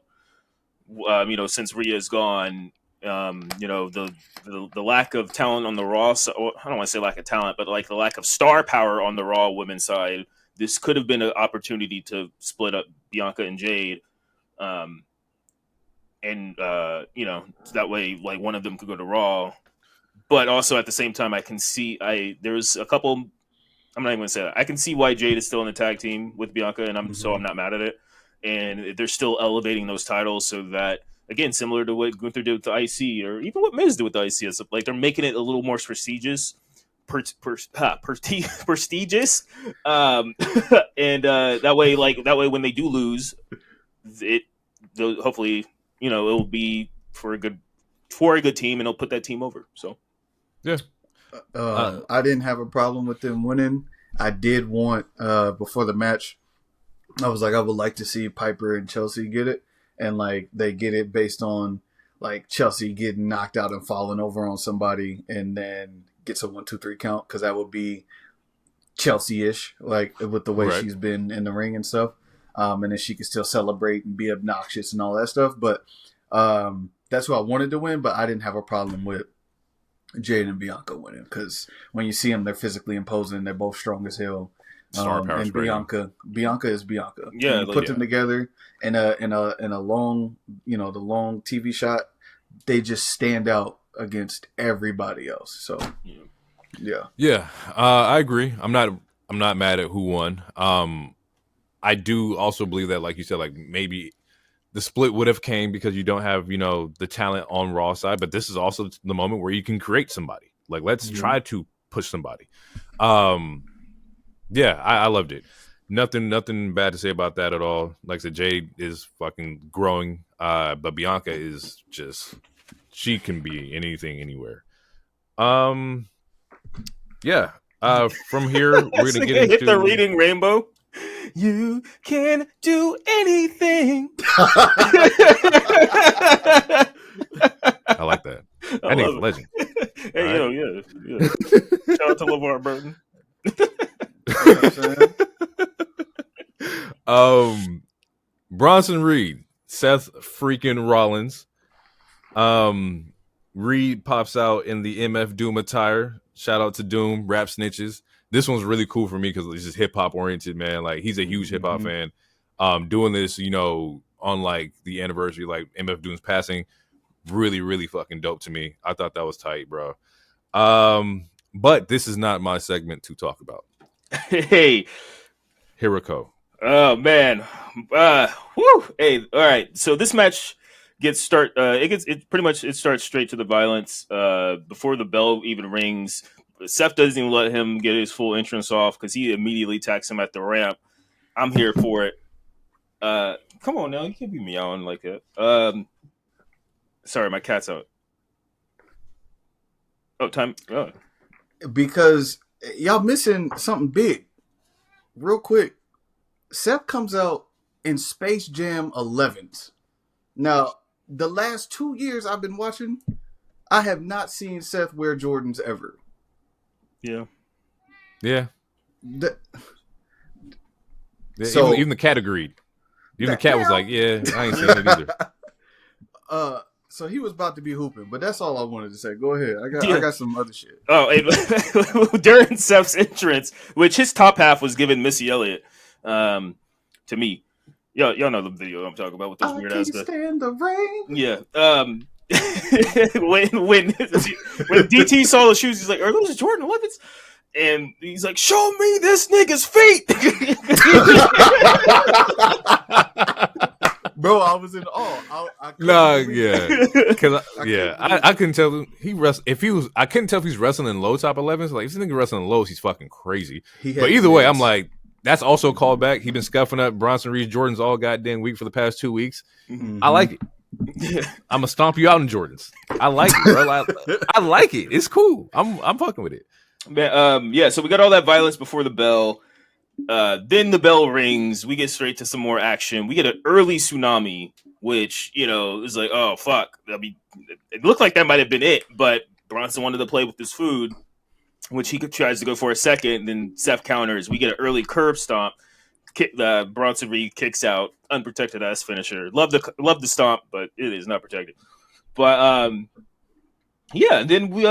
since Rhea's gone, the lack of talent on the Raw. So, I don't want to say lack of talent, but like the lack of star power on the Raw women's side. This could have been an opportunity to split up Bianca and Jade, that way like one of them could go to Raw. But also at the same time, I can see there's a couple. I'm not even going to say that. I can see why Jade is still in the tag team with Bianca, and I'm not mad at it. And they're still elevating those titles so that, again, similar to what Gunther did with the IC, or even what Miz did with the IC, it's like they're making it a little more prestigious. Prestigious, and that way when they do lose, hopefully it'll be for a good team, and it'll put that team over. So. Yeah. I didn't have a problem with them winning. I did want before the match, I was like, I would like to see Piper and Chelsea get it, and like they get it based on like Chelsea getting knocked out and falling over on somebody, and then gets a 1-2-3 count, because that would be Chelsea-ish, like with the way she's been in the ring and stuff, and then she could still celebrate and be obnoxious and all that stuff. But that's who I wanted to win, but I didn't have a problem with Jade and Bianca winning, because when you see them, they're physically imposing. They're both strong as hell. And Bianca is Bianca. Yeah, you put them together in a long, the long TV shot. They just stand out against everybody else. So Yeah. I agree. I'm not mad at who won. I do also believe that, like you said, like maybe the split would have came because you don't have, the talent on Raw side, but this is also the moment where you can create somebody. Like, let's try to push somebody. Yeah, I loved it. Nothing bad to say about that at all. Like I said, Jade is fucking growing, but Bianca is just, she can be anything, anywhere. Yeah. From here, we're gonna get into hit the reading rainbow. You can do anything. I like that. I That nigga's love a it. legend. Hey, All yeah. Shout out to LeVar Burton. Bronson Reed, Seth freaking Rollins. Reed pops out in the MF Doom attire. Shout out to Doom, Rap Snitches. This one's really cool for me because it's just hip hop oriented, man. Like, he's a huge hip hop fan. Doing this, on like the anniversary, like MF Doom's passing, really, really fucking dope to me. I thought that was tight, bro. But this is not my segment to talk about. Hey, Hiroko. oh man, whoo! Hey, all right. So this match gets start. It starts straight to the violence. Before the bell even rings, Seth doesn't even let him get his full entrance off because he immediately attacks him at the ramp. I'm here for it. Come on now, you can't be meowing like that. Sorry, my cat's out. Oh, time. Oh. Because y'all missing something big. Real quick, Seth comes out in Space Jam 11s. Now, the last 2 years I've been watching, I have not seen Seth wear Jordans ever. Yeah. So, even the cat agreed. Even the cat was like, "Yeah, I ain't seen it either." So he was about to be hooping, but that's all I wanted to say. Go ahead. I got some other shit. Oh, and during Seth's entrance, which his top half was given Missy Elliott, to me. Y'all know the video I'm talking about with those weird ass stuff. Stand the rain. Yeah. When DT saw the shoes, he's like, "Are those Jordan 11s?" And he's like, "Show me this nigga's feet." Bro, I was in awe. I couldn't tell he wrestled. I couldn't tell if he's wrestling in low top 11s. Like, if this nigga wrestling in lows, he's fucking crazy. But either way, I'm like, that's also called back. He been scuffing up Bronson Reed's Jordans all goddamn week for the past 2 weeks. I like it. I'm gonna stomp you out in Jordans. I like it, bro. I like it. It's cool. I'm fucking with it. Man, so we got all that violence before the bell. Then the bell rings. We get straight to some more action. We get an early tsunami, which, is like, oh, fuck. I mean, it looked like that might have been it, but Bronson wanted to play with his food, which he tries to go for a second. Then Seth counters. We get an early curb stomp. Bronson Reed kicks out. Unprotected ass finisher. Love the stomp, but it is not protected. But, then we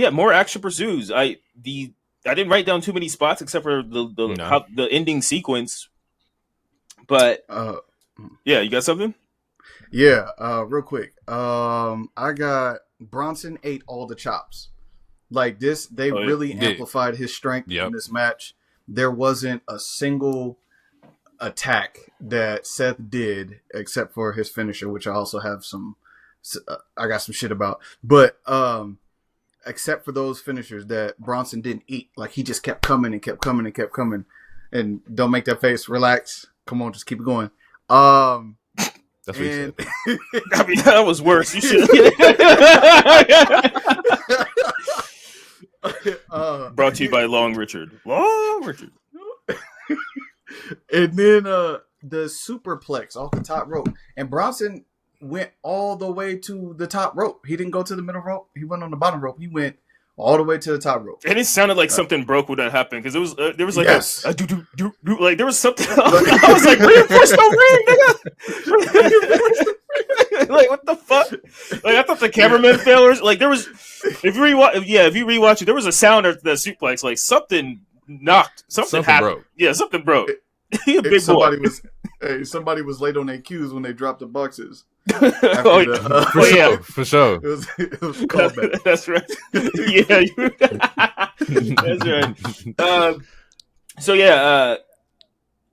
more action pursues. I didn't write down too many spots except for the ending sequence. But you got something? Yeah, real quick. I got Bronson ate all the chops. Like this, they really amplified his strength in this match. There wasn't a single attack that Seth did except for his finisher, which I also have I got some shit about. But except for those finishers that Bronson didn't eat. Like, he just kept coming and kept coming and kept coming. And don't make that face. Relax. Come on, just keep it going. That's what he said. I mean, that was worse. You should. Brought to you by Long Richard. Long Richard. And then the superplex off the top rope. And Bronson went all the way to the top rope. He didn't go to the middle rope. He went on the bottom rope. He went all the way to the top rope. And it sounded like something broke when that happened, because there was like like there was something. I was like, reinforce the ring, nigga. Like, what the fuck? Like, I thought the cameraman failures. Like, there was, if you rewatch it, there was a sound at the suplex. Like, something knocked. Something happened. Broke. Yeah, something broke. He a big boy. Somebody was late on their cues when they dropped the boxes. Oh, yeah. For sure. It was a callback. That's right. That's right. So yeah,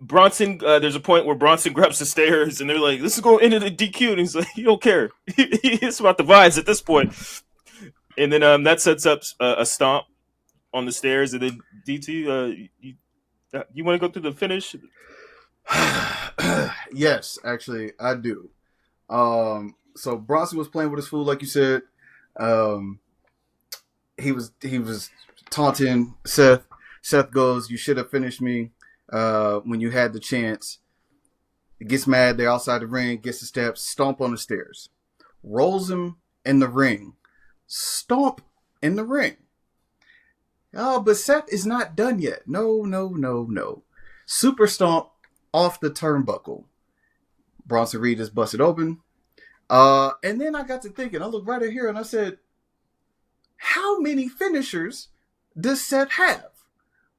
Bronson. There's a point where Bronson grabs the stairs, and they're like, "This is going into the DQ," and he's like, "You don't care. It's about the vibes at this point." And then that sets up a stomp on the stairs, and then DT, you want to go through the finish? Yes, actually, I do. So Bronson was playing with his food, like you said. He was taunting Seth. Seth goes, "You should have finished me when you had the chance." He gets mad. They're outside the ring. Gets the steps. Stomp on the stairs. Rolls him in the ring. Stomp in the ring. Oh, but Seth is not done yet. No. Super stomp off the turnbuckle. Bronson Reed is busted open. And then I got to thinking. I looked right at here and I said, how many finishers does Seth have?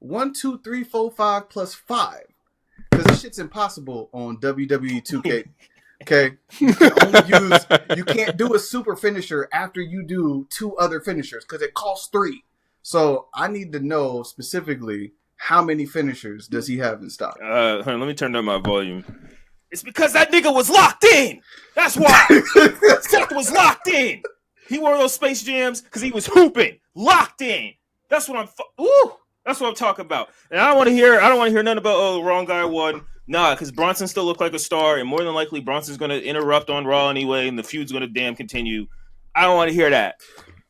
1, 2, 3, 4, 5 plus 5. Because this shit's impossible on WWE 2K. Okay? You can't do a super finisher after you do 2 other finishers because it costs 3. So I need to know specifically how many finishers does he have in stock. Let me turn down my volume. It's because that nigga was locked in. That's why. Seth was locked in. He wore those Space Jams because he was hooping, locked in. That's what That's what I'm talking about. And I don't want to hear nothing about the wrong guy won. Nah, because Bronson still looked like a star, and more than likely Bronson's going to interrupt on Raw anyway, and the feud's going to continue. I don't want to hear that.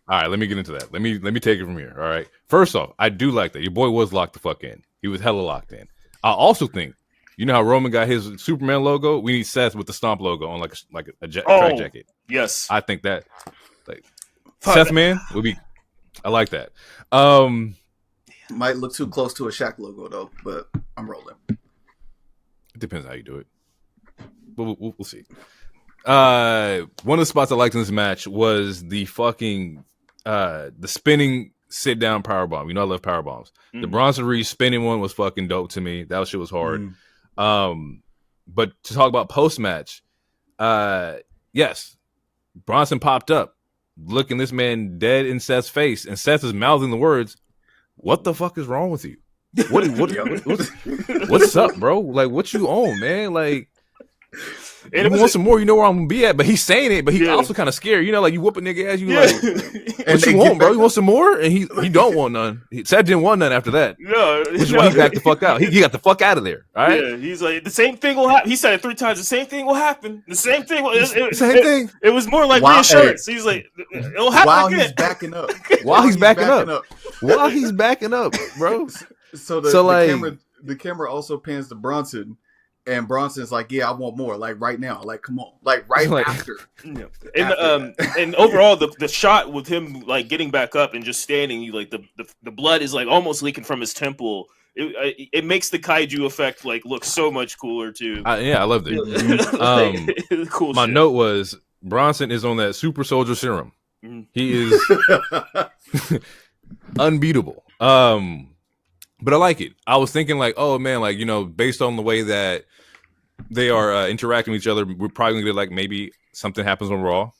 All right, let me get into that. Let me take it from here. All right. First off, I do like that. Your boy was locked the fuck in. He was hella locked in. I also think, you know how Roman got his Superman logo? We need Seth with the Stomp logo on like a track jacket. Yes. I think that Seth man would be. I like that. Might look too close to a Shaq logo though, but I'm rolling. It depends how you do it. But we'll see. One of the spots I liked in this match was the fucking the spinning sit down powerbomb. You know I love powerbombs. Mm-hmm. The Bronson Reed spinning one was fucking dope to me. That shit was hard. Mm-hmm. But to talk about post match, yes, Bronson popped up, looking this man dead in Seth's face, and Seth is mouthing the words, "What the fuck is wrong with you? What's up, bro? Like, what you on, man? Like, you want some more? You know where I'm gonna be at." But he's saying it, but he's also kind of scared. You know, like you whoop a nigga ass, you like, what you want, bro? You want some more? And he don't want none. Seth didn't want none after that. No, which is why he backed the fuck out. He got the fuck out of there. All right. Yeah, he's like, the same thing will happen. He said it 3 times. The same thing will happen. The same thing. Same thing. It was more like reassurance. He's like, it'll happen while again. He's backing up. While he's backing up, bro. So the camera also pans to Bronson, and Bronson's like, "Yeah, I want more. Like right now. Like come on. Like after." Yeah. And overall, the shot with him like getting back up and just standing, you like the blood is like almost leaking from his temple. It makes the kaiju effect like look so much cooler too. I loved it. Cool. My note was Bronson is on that super soldier serum. He is unbeatable. But I like it. I was thinking like, oh man, like, you know, based on the way that they are interacting with each other, we're probably gonna get like maybe something happens on Raw.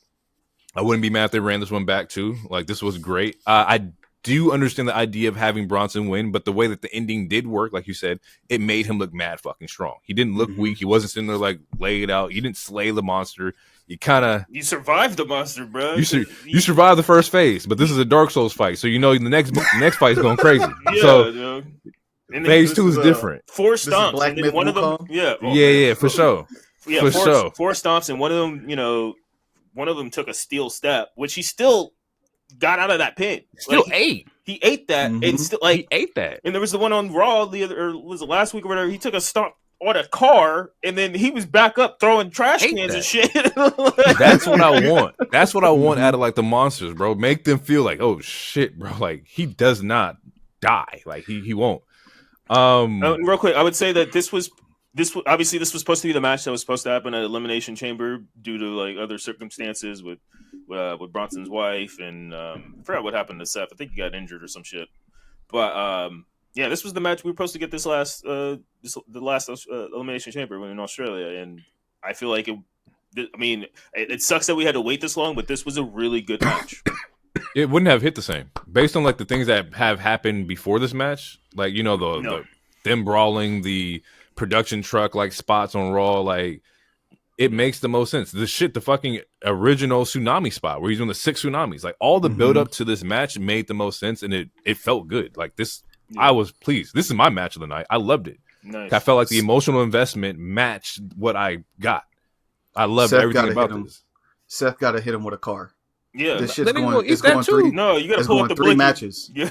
I wouldn't be mad if they ran this one back too. Like this was great. I do understand the idea of having Bronson win, but the way that the ending did work, like you said, it made him look mad fucking strong. He didn't look weak. He wasn't sitting there like laid out. He didn't slay the monster. You survived the monster, bro. You survived the first phase, but this is a Dark Souls fight, so you know the next fight is going crazy. Phase 2 is different. 4 stomps, and then one of them, for sure. Yeah, 4 stomps, and one of them, you know, took a steel step, which he still got out of that pin. Still ate. He ate that, and still like he ate that. And there was the one on Raw was it last week or whatever? He took a stomp on a car, and then he was back up throwing trash cans and shit. That's what I want. That's what I want out of like the monsters, bro. Make them feel like, oh shit, bro. Like he does not die. Like he won't. Real quick, I would say that this was obviously this was supposed to be the match that was supposed to happen at Elimination Chamber due to like other circumstances with Bronson's wife, and I forgot what happened to Seth. I think he got injured or some shit. But yeah, this was the match we were supposed to get the last Elimination Chamber when in Australia, and I feel like I mean, it sucks that we had to wait this long, but this was a really good match. It wouldn't have hit the same based on like the things that have happened before this match, like them brawling, the production truck like spots on Raw, like it makes the most sense. The fucking original tsunami spot where he's doing the 6 tsunamis, like all the build up to this match made the most sense, and it felt good. Like this, I was pleased. This is my match of the night. I loved it. Nice. I felt like the emotional investment matched what I got. I loved everything about this. Seth got to hit him with a car. Yeah, this shit's going. It's going too. 3. No, you got to pull up the 3 matches. Yeah.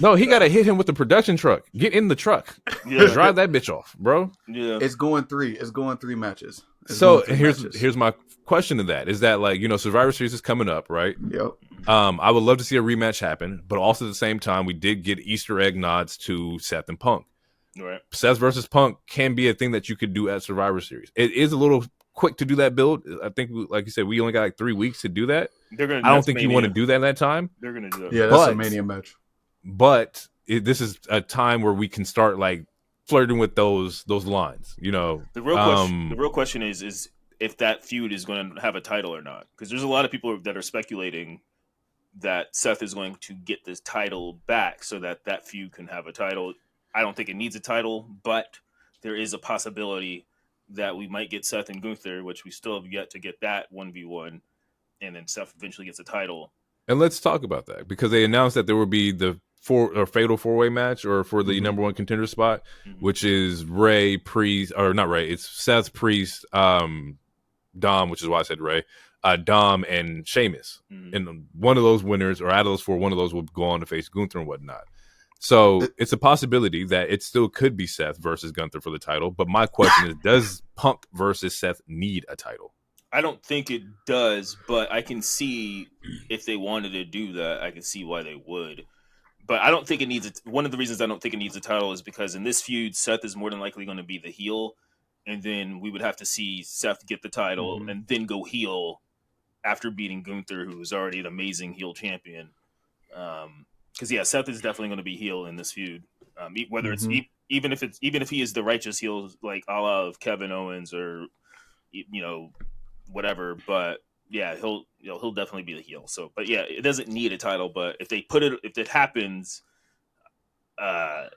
No, he got to hit him with the production truck. Get in the truck. Yeah. Drive that bitch off, bro. Yeah, it's going 3. It's going 3 matches. Here's my question to that. Is that like, Survivor Series is coming up, right? Yep. I would love to see a rematch happen, but also at the same time, we did get Easter egg nods to Seth and Punk. Right. Seth versus Punk can be a thing that you could do at Survivor Series. It is a little quick to do that build. I think, like you said, we only got like 3 weeks to do that. I don't think you want to do that in that time. They're gonna do that. Yeah, that's a Mania match. But this is a time where we can start like flirting with those lines. The real question is if that feud is going to have a title or not, because there's a lot of people that are speculating that Seth is going to get this title back so that feud can have a title. I don't think it needs a title, but there is a possibility that we might get Seth and Gunther, which we still have yet to get that 1v1, and then Seth eventually gets a title. And let's talk about that, because they announced that there will be the fatal 4-way match or for the number 1 contender spot, which is Ray, Priest, or not Ray, it's Seth, Priest, Dom, which is why I said Ray, Dom, and Sheamus. And one of those winners, or out of those 4, one of those will go on to face Gunther and whatnot. So it's a possibility that it still could be Seth versus Gunther for the title. But my question is, does Punk versus Seth need a title? I don't think it does, but I can see if they wanted to do that, I can see why they would. But I don't think it needs it. One of the reasons I don't think it needs a title is because in this feud, Seth is more than likely going to be the heel. And then we would have to see Seth get the title and then go heel after beating Gunther, who is already an amazing heel champion. Because Seth is definitely going to be heel in this feud. Whether it's even if he is the righteous heel, like a la of Kevin Owens or whatever. But yeah, he'll definitely be the heel. So, but yeah, it doesn't need a title. But if it happens, I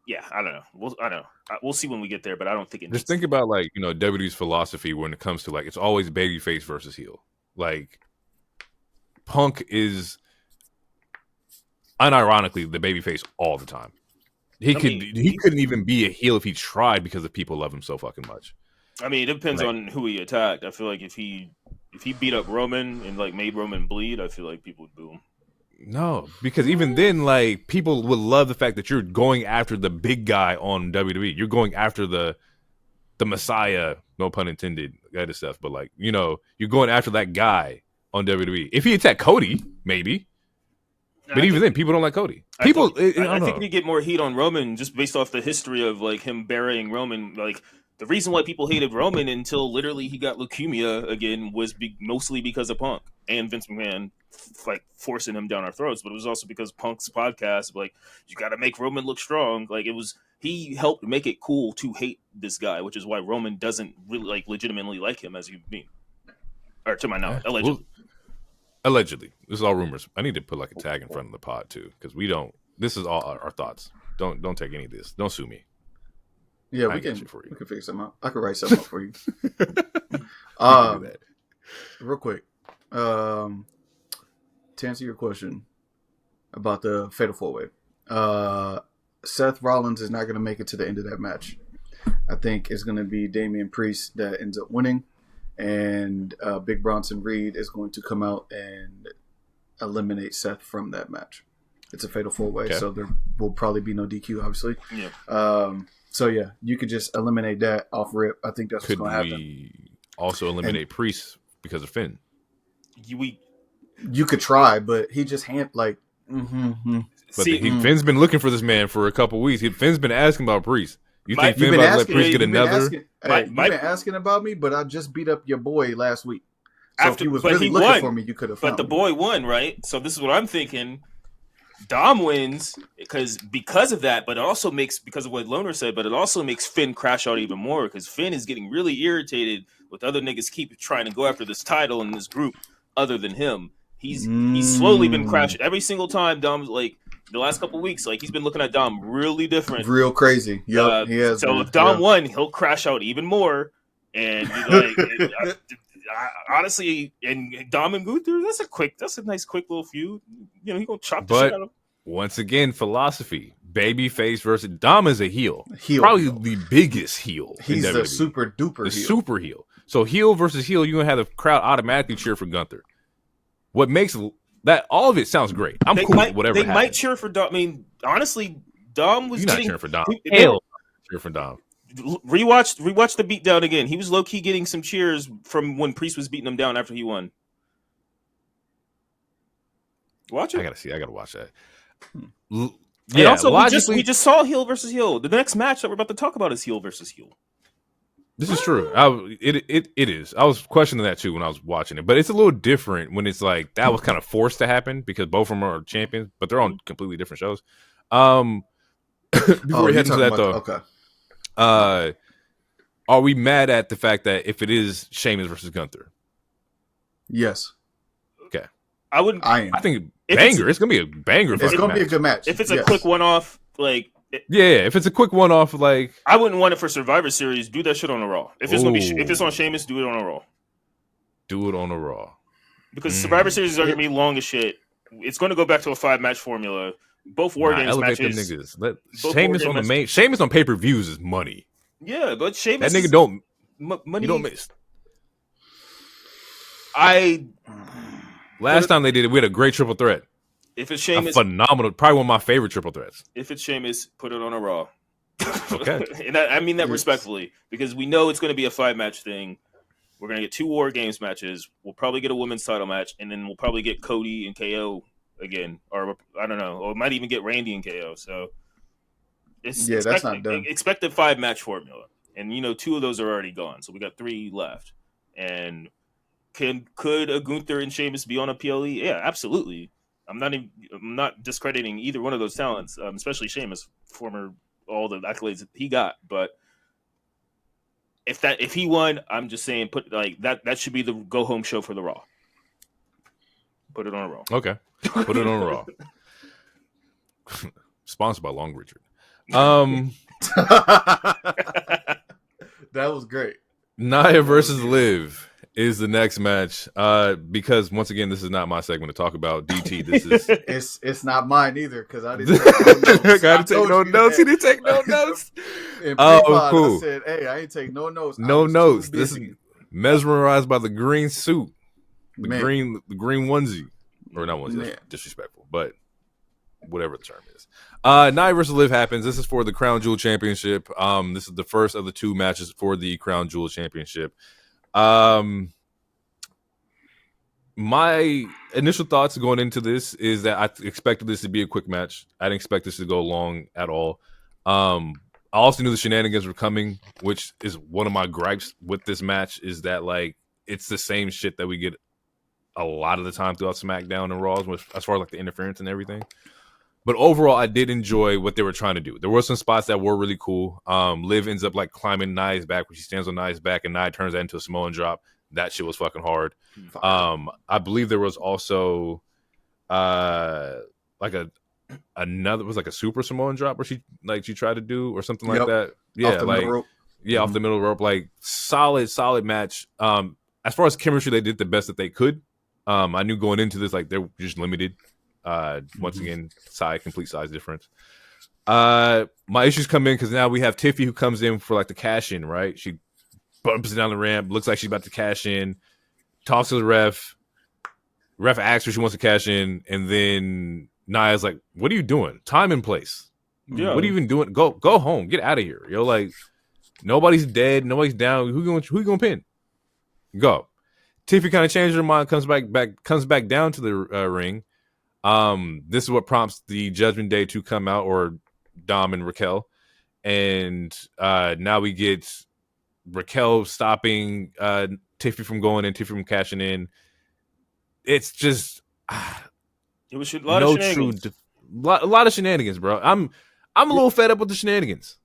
don't know. We'll see when we get there. But I don't think it. Just think about like WWE's philosophy when it comes to like it's always babyface versus heel. Like Punk is unironically the babyface all the time. He couldn't even be a heel if he tried because the people love him so fucking much. I mean, it depends on who he attacked. I feel like if he beat up Roman and like made Roman bleed, I feel like people would boo him. No, because even then, like people would love the fact that you're going after the big guy on WWE. You're going after the Messiah, no pun intended, that is stuff. But like you're going after that guy on WWE. If he attacked Cody, maybe. But even then, people don't like Cody. I think he'd get more heat on Roman just based off the history of like him burying Roman. Like the reason why people hated Roman until literally he got leukemia again was mostly because of Punk and Vince McMahon like forcing him down our throats. But it was also because Punk's podcast, like you got to make Roman look strong. Like he helped make it cool to hate this guy, which is why Roman doesn't really like legitimately like him as you mean, or to my knowledge, allegedly. Allegedly, this is all rumors. I need to put like a tag in front of the pod too, because we don't. This is all our thoughts. Don't take any of this. Don't sue me. Yeah, we can figure something out. I could write something up for you. Real quick, to answer your question about the Fatal 4-Way, Seth Rollins is not going to make it to the end of that match. I think it's going to be Damian Priest that ends up winning. And Big Bronson Reed is going to come out and eliminate Seth from that match. It's a fatal 4-way, so there will probably be no DQ, obviously. Yeah. So yeah, you could just eliminate that off rip. I think that's what's going to happen. Could we also eliminate Priest because of Finn? You could try, but he just But Finn's been looking for this man for a couple weeks. Finn's been asking about Priest. You think Finn about to let Priest get another? You've been asking about me, but I just beat up your boy last week. So if he was really looking for me, you could have found me. But the boy won, right? So this is what I'm thinking. Dom wins because of that, but it also makes, because of what Loner said, but it also makes Finn crash out even more because Finn is getting really irritated with other niggas keep trying to go after this title in this group other than him. He's slowly been crashing every single time. Dom's like the last couple weeks, like he's been looking at Dom really different, real crazy. Yep, he has. So been. if Dom won, he'll crash out even more. And like, honestly, and Dom and Gunther, that's a nice quick little feud. You know, he gonna chop the shit out of him. Once again, philosophy: babyface versus Dom is a heel, Probably the biggest heel. He's the super duper heel. Super heel. So heel versus heel, you're gonna have the crowd automatically cheer for Gunther. What makes that all of it sounds great. I'm cool with whatever. They might cheer for Dom. I mean, honestly, Dom was not cheering for Dom. Hell, cheer for Dom. Rewatch the beatdown again. He was low key getting some cheers from when Priest was beating him down after he won. Watch it. I gotta watch that. And also, we just saw heel versus heel. The next match that we're about to talk about is heel versus heel. This is true. It is. I was questioning that too when I was watching it, but it's a little different when it's like that was kind of forced to happen because both of them are champions, but they're on completely different shows. Before we head into that though, okay. Are we mad at the fact that if it is Sheamus versus Gunther? Yes. Okay. I am. I think banger. It's gonna be a banger. It's gonna be a good match. If it's a quick one-off, like. If it's a quick one-off, like I wouldn't want it for Survivor Series. Do that shit on a Raw. If it's if it's on Sheamus, do it on a Raw. Do it on a Raw because Survivor Series are gonna be long as shit. It's gonna go back to a 5-match formula. Both War Games matches. Them niggas. Let Sheamus on the main. Sheamus on pay-per-views is money. Yeah, but Sheamus. That nigga don't money. You don't miss. Last time they did it, we had a great triple threat. If it's Sheamus, phenomenal, probably one of my favorite triple threats. If it's Sheamus, put it on a Raw. Okay, and I mean that respectfully because we know it's going to be a 5-match thing. We're going to get 2 War Games matches. We'll probably get a women's title match, and then we'll probably get Cody and KO again, or I don't know, or might even get Randy and KO. So that's not done. Expect a 5-match formula, and 2 of those are already gone. So we got 3 left. And could a Gunther and Sheamus be on a PLE? Yeah, absolutely. I'm not discrediting either one of those talents, especially Sheamus, all the accolades that he got. But if he won, I'm just saying put like that should be the go home show for the Raw. Put it on a Raw. Okay, put it on a Raw. Sponsored by Long Richard. That was great. Nia versus Liv is the next match. Because once again, this is not my segment to talk about. DT, this is it's not mine either because I didn't take no notes. I didn't take no notes. He didn't take no notes. Cool. I said, hey, I ain't take no notes. No notes. This is mesmerized by the green suit. The green onesie. Or not onesie, that's disrespectful, but whatever the term is. Nia versus Liv happens. This is for the Crown Jewel Championship. This is the first of the 2 matches for the Crown Jewel Championship. My initial thoughts going into this is that I expected this to be a quick match. I didn't expect this to go long at all. I also knew the shenanigans were coming, which is one of my gripes with this match is that like it's the same shit that we get a lot of the time throughout SmackDown and Raw, as far as like the interference and everything. But overall, I did enjoy what they were trying to do. There were some spots that were really cool. Liv ends up like climbing Nia's back, where she stands on Nia's back, and Nia turns that into a Samoan drop. That shit was fucking hard. I believe there was also like another was like a super Samoan drop where she tried to do or something like that. Yeah, off the middle rope. Yeah, off the middle rope. Like solid match. As far as chemistry, they did the best that they could. I knew going into this like they're just limited. Once again, complete size difference. My issues come in because now we have Tiffy who comes in for like the cash in, right? She bumps down the ramp, looks like she's about to cash in, talks to the ref. Ref asks her she wants to cash in, and then Nia's like, "What are you doing? Time and place. Yeah. What are you even doing? Go home. Get out of here. Yo, like nobody's dead, nobody's down. Who you gonna pin? Go." Tiffy kind of changes her mind, comes back down to the ring. This is what prompts the Judgment Day to come out, or Dom and Raquel, and now we get Raquel stopping Tiffy from going in, Tiffy from cashing in. It's just it was a lot of shenanigans. A lot of shenanigans, bro. I'm a little fed up with the shenanigans,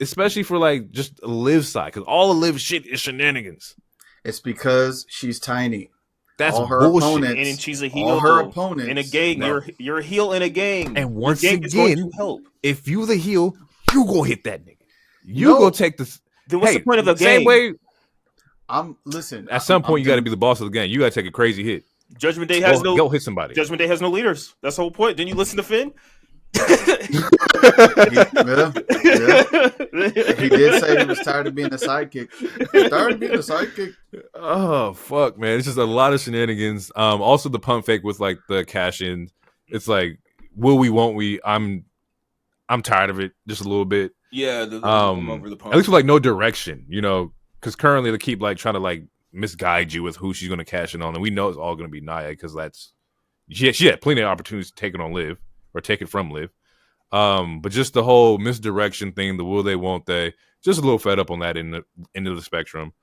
especially for like just Liv side, because all the Liv shit is shenanigans. It's because she's tiny. That's all her bullshit. opponents, And she's a heel. all her opponents in a gang. no. You're a heel in a gang. And once your gang again, is going to help. If you the heel, you go hit that nigga. You No. go take this. Then what's the point of the same gang? way. Listen. At some point, you got to be the boss of the game. You got to take a crazy hit. Judgment Day has go hit somebody. Judgment Day has no leaders. That's the whole point. Didn't you listen to Finn? Yeah. He did say he was tired of being a sidekick. Tired of being a sidekick. Oh fuck, man! It's just a lot of shenanigans. Also the pump fake with like the cash in. It's like, will we? Won't we? I'm tired of it. Just a little bit. Yeah. Over the pump. At least with like no direction, you know, because currently they keep like trying to like misguide you with who she's going to cash in on, and we know it's all going to be Nia because she had plenty of opportunities to take it on Liv or take it from Liv. But just the whole misdirection thing, the will they, won't they, just a little fed up on that end of the spectrum.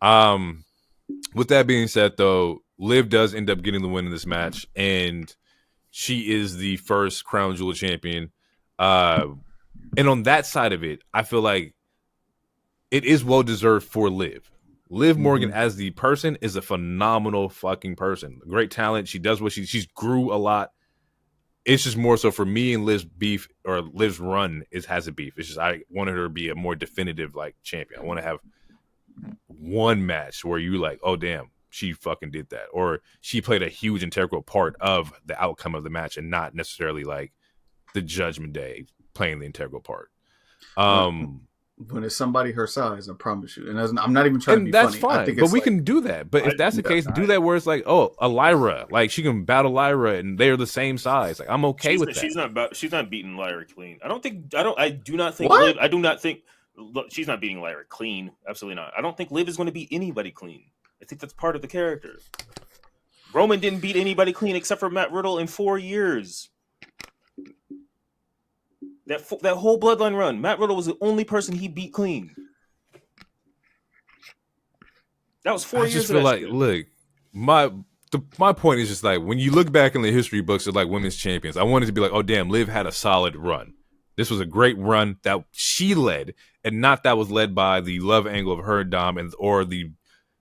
With that being said, though, Liv does end up getting the win in this match, and she is the first Crown Jewel champion. And on that side of it, I feel like it is well deserved for Liv. Liv Morgan as the person is a phenomenal fucking person. Great talent. She does what she's grew a lot. It's just more so for me and Liv's beef or Liv's run has a beef. It's just I wanted her to be a more definitive like champion. I want to have one match where you like, oh damn, she fucking did that, or she played a huge integral part of the outcome of the match, and not necessarily like the Judgment Day playing the integral part. When it's somebody her size, I promise you, and I'm not even trying to be that's funny. Fine, but we can do that. But if that's the case, do that where it's like, oh, a Lyra, like she can battle Lyra, and they're the same size. Like I'm okay with that. She's not beating Lyra clean. I do not think. What? Liv, I do not think. Look, she's not beating Lyra clean. Absolutely not. I don't think Liv is going to beat anybody clean. I think that's part of the character. Roman didn't beat anybody clean except for Matt Riddle in 4 years. That whole Bloodline run, Matt Riddle was the only person he beat clean. That was 4 years. I just feel like, look, my point is just like when you look back in the history books of like women's champions, I wanted to be like, oh damn, Liv had a solid run. This was a great run that she led, and not that was led by the love angle of her and Dom or the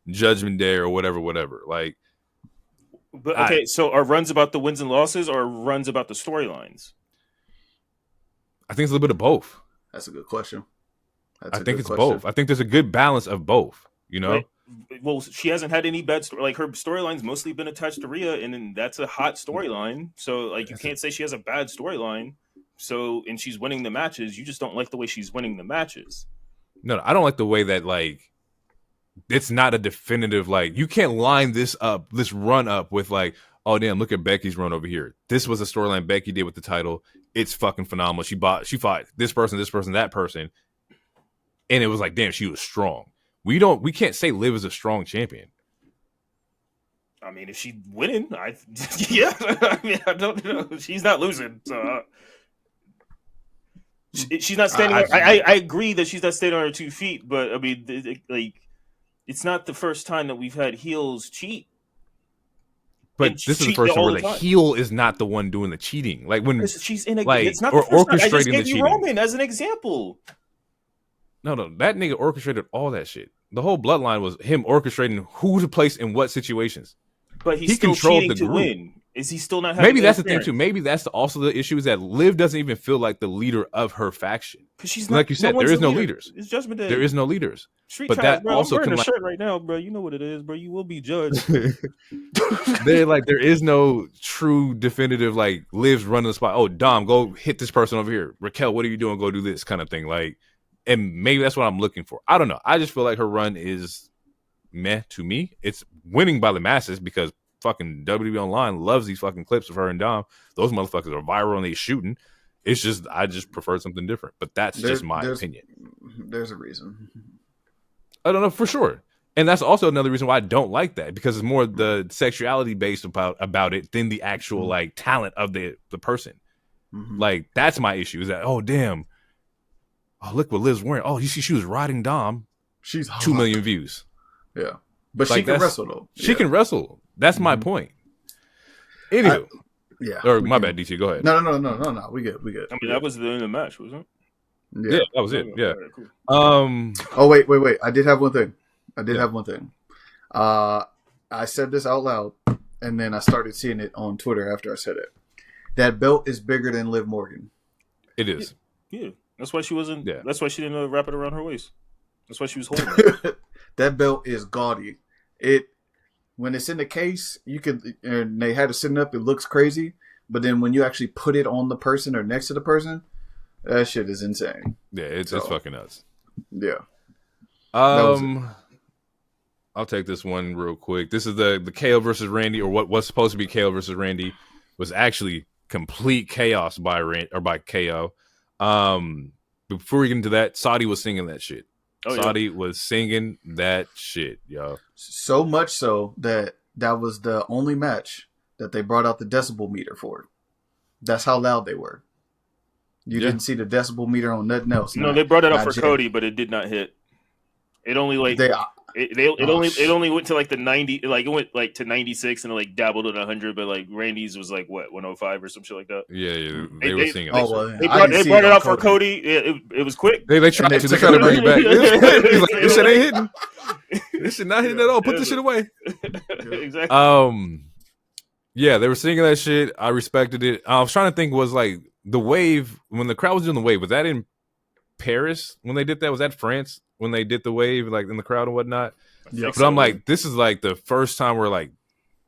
Judgment Day or whatever. Like, but okay, so are runs about the wins and losses, or runs about the storylines? I think it's a little bit of both. That's a good question. I think it's both. I think there's a good balance of both. You know, well, she hasn't had any bad like her storyline's mostly been attached to Rhea, and then that's a hot storyline. So like you can't say she has a bad storyline. So and she's winning the matches. You just don't like the way she's winning the matches. No, I don't like the way that like it's not a definitive like you can't line this run up with like, oh damn, look at Becky's run over here. This was a storyline Becky did with the title. It's fucking phenomenal. She fought this person, that person, and it was like, damn, she was strong. We can't say Liv is a strong champion. I mean, if she's winning, yeah. I mean, I don't know. She's not losing, so she's not standing. I agree that she's not standing on her 2 feet, but I mean, like, it's not the first time that we've had heels cheat. But this is the first time where the heel is not the one doing the cheating. Like when she's in a like it's not or the first orchestrating time. I just gave the you cheating. Roman as an example. No, that nigga orchestrated all that shit. The whole Bloodline was him orchestrating who to place in what situations. But he still controlled cheating to win. Is he still not having Maybe that's the thing too. Maybe that's also the issue is that Liv doesn't even feel like the leader of her faction. Because she's not, like you said, there is no leaders. It's Judgment Day. There is no leaders. Street but Tribe, that also I'm wearing can a shirt right now, bro. You know what it is, bro. You will be judged. There is no true definitive like Liv's running the spot. Oh, Dom, go hit this person over here. Raquel, what are you doing? Go do this kind of thing. Like, and maybe that's what I'm looking for. I don't know. I just feel like her run is meh to me. It's winning by the masses because fucking WWE Online loves these fucking clips of her and Dom. Those motherfuckers are viral and they shooting. It's just I just prefer something different. But that's just my opinion. There's a reason. I don't know for sure. And that's also another reason why I don't like that, because it's more the sexuality based about it than the actual like talent of the person. Mm-hmm. Like that's my issue is that, oh damn. Oh, look what Liv's wearing. Oh, you see she was riding Dom. She's 2 million views. Yeah. But like she can wrestle though. She can wrestle. That's my point. Anywho. Yeah. Or we my can- bad, DT. Go ahead. No. We good. I mean, that was the end of the match, wasn't it? Yeah, that was it. Yeah. All right, cool. Oh wait. I did have one thing. I said this out loud, and then I started seeing it on Twitter after I said it. That belt is bigger than Liv Morgan. It is. Yeah, that's why she wasn't. Yeah. That's why she didn't wrap it around her waist. That's why she was holding it. That belt is gaudy. When it's in the case, you could, and they had it sitting up, it looks crazy. But then when you actually put it on the person or next to the person, that shit is insane. Yeah, it's fucking nuts. Yeah. I'll take this one real quick. This is the KO versus Randy, or what was supposed to be KO versus Randy, was actually complete chaos by KO. Before we get into that, Saudi was singing that shit. Saudi was singing that shit, yo. So much so that was the only match that they brought out the decibel meter for. That's how loud they were. You didn't see the decibel meter on nothing else. No, they brought it up for Cody, but it did not hit. It only it only went to like the 90, like it went like to 96 and it like dabbled at 100, but like Randy's was like what 105 or some shit like that. Yeah, they were singing. They brought it out for Cody. It was quick. They tried to bring it back. He's like, this shit ain't hitting. This shit not hitting at all. Put this shit away. Exactly. Yeah, they were singing that shit. I respected it. I was trying to think, was like the wave, when the crowd was doing the wave, was that in Paris when they did that? Was that France when they did the wave, like in the crowd and whatnot? Yeah. But I'm like, this is like the first time where like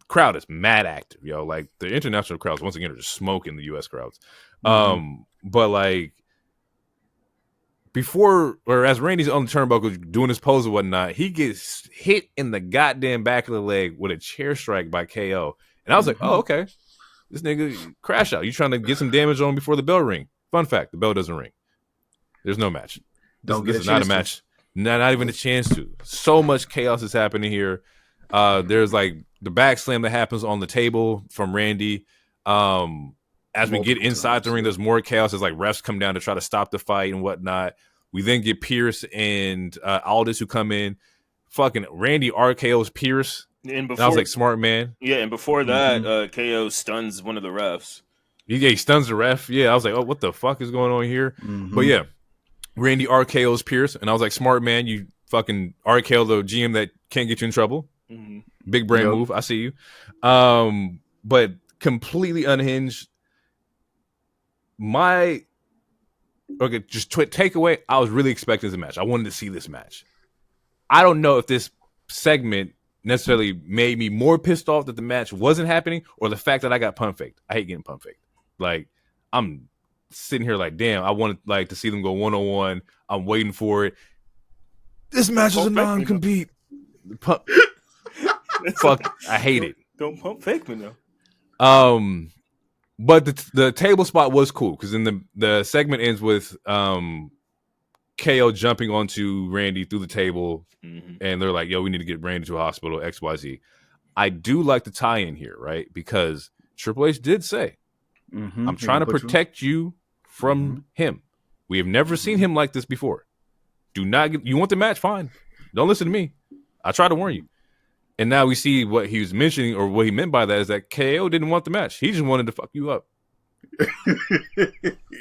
crowd is mad active, yo. Like the international crowds once again are just smoking the US crowds. But like before, or as Randy's on the turnbuckle doing his pose and whatnot, he gets hit in the goddamn back of the leg with a chair strike by KO. And I was like, oh, okay. This nigga crash out. You trying to get some damage on before the bell ring. Fun fact, the bell doesn't ring. There's no match. This is not a match. Not even a chance to. So much chaos is happening here. There's like the back slam that happens on the table from Randy. As we get inside the ring, there's more chaos as like refs come down to try to stop the fight and whatnot. We then get Pierce and Aldis who come in. Fucking Randy RKO's Pierce. And I was like, smart man. Yeah, and before that, KO stuns one of the refs. He stuns the ref. Yeah, I was like, oh, what the fuck is going on here? But yeah, Randy RKO's Pierce. And I was like, smart man, you fucking RKO the GM that can't get you in trouble. Big brain move. I see you. But completely unhinged. Just takeaway, I was really expecting this match. I wanted to see this match. I don't know if this segment necessarily made me more pissed off that the match wasn't happening or the fact that I got pump faked. I hate getting pump faked. Like, I'm sitting here like, damn, I wanted like to see them go 1-on-1. I'm waiting for it. This match is a non-compete. Fuck, I hate it. Don't pump fake me though. But the table spot was cool because then the segment ends with KO jumping onto Randy through the table, and they're like, yo, we need to get Randy to a hospital, XYZ. I do like the tie-in here, right? Because Triple H did say, I'm trying to protect you from him. We have never seen him like this before. Do not you want the match? Fine. Don't listen to me. I tried to warn you. And now we see what he was mentioning, or what he meant by that is that KO didn't want the match. He just wanted to fuck you up.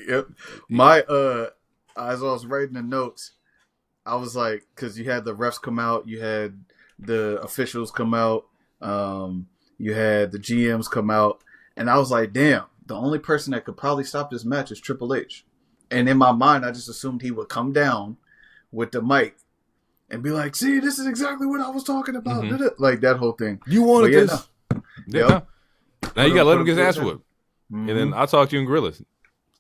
Yep. As I was writing the notes, I was like, because you had the refs come out, you had the officials come out, you had the GMs come out, and I was like, damn, the only person that could probably stop this match is Triple H. And in my mind, I just assumed he would come down with the mic and be like, see, this is exactly what I was talking about. Like that whole thing. You wanted this. No. Now you got to let him get his ass whooped. And then I'll talk to you in Gorillas.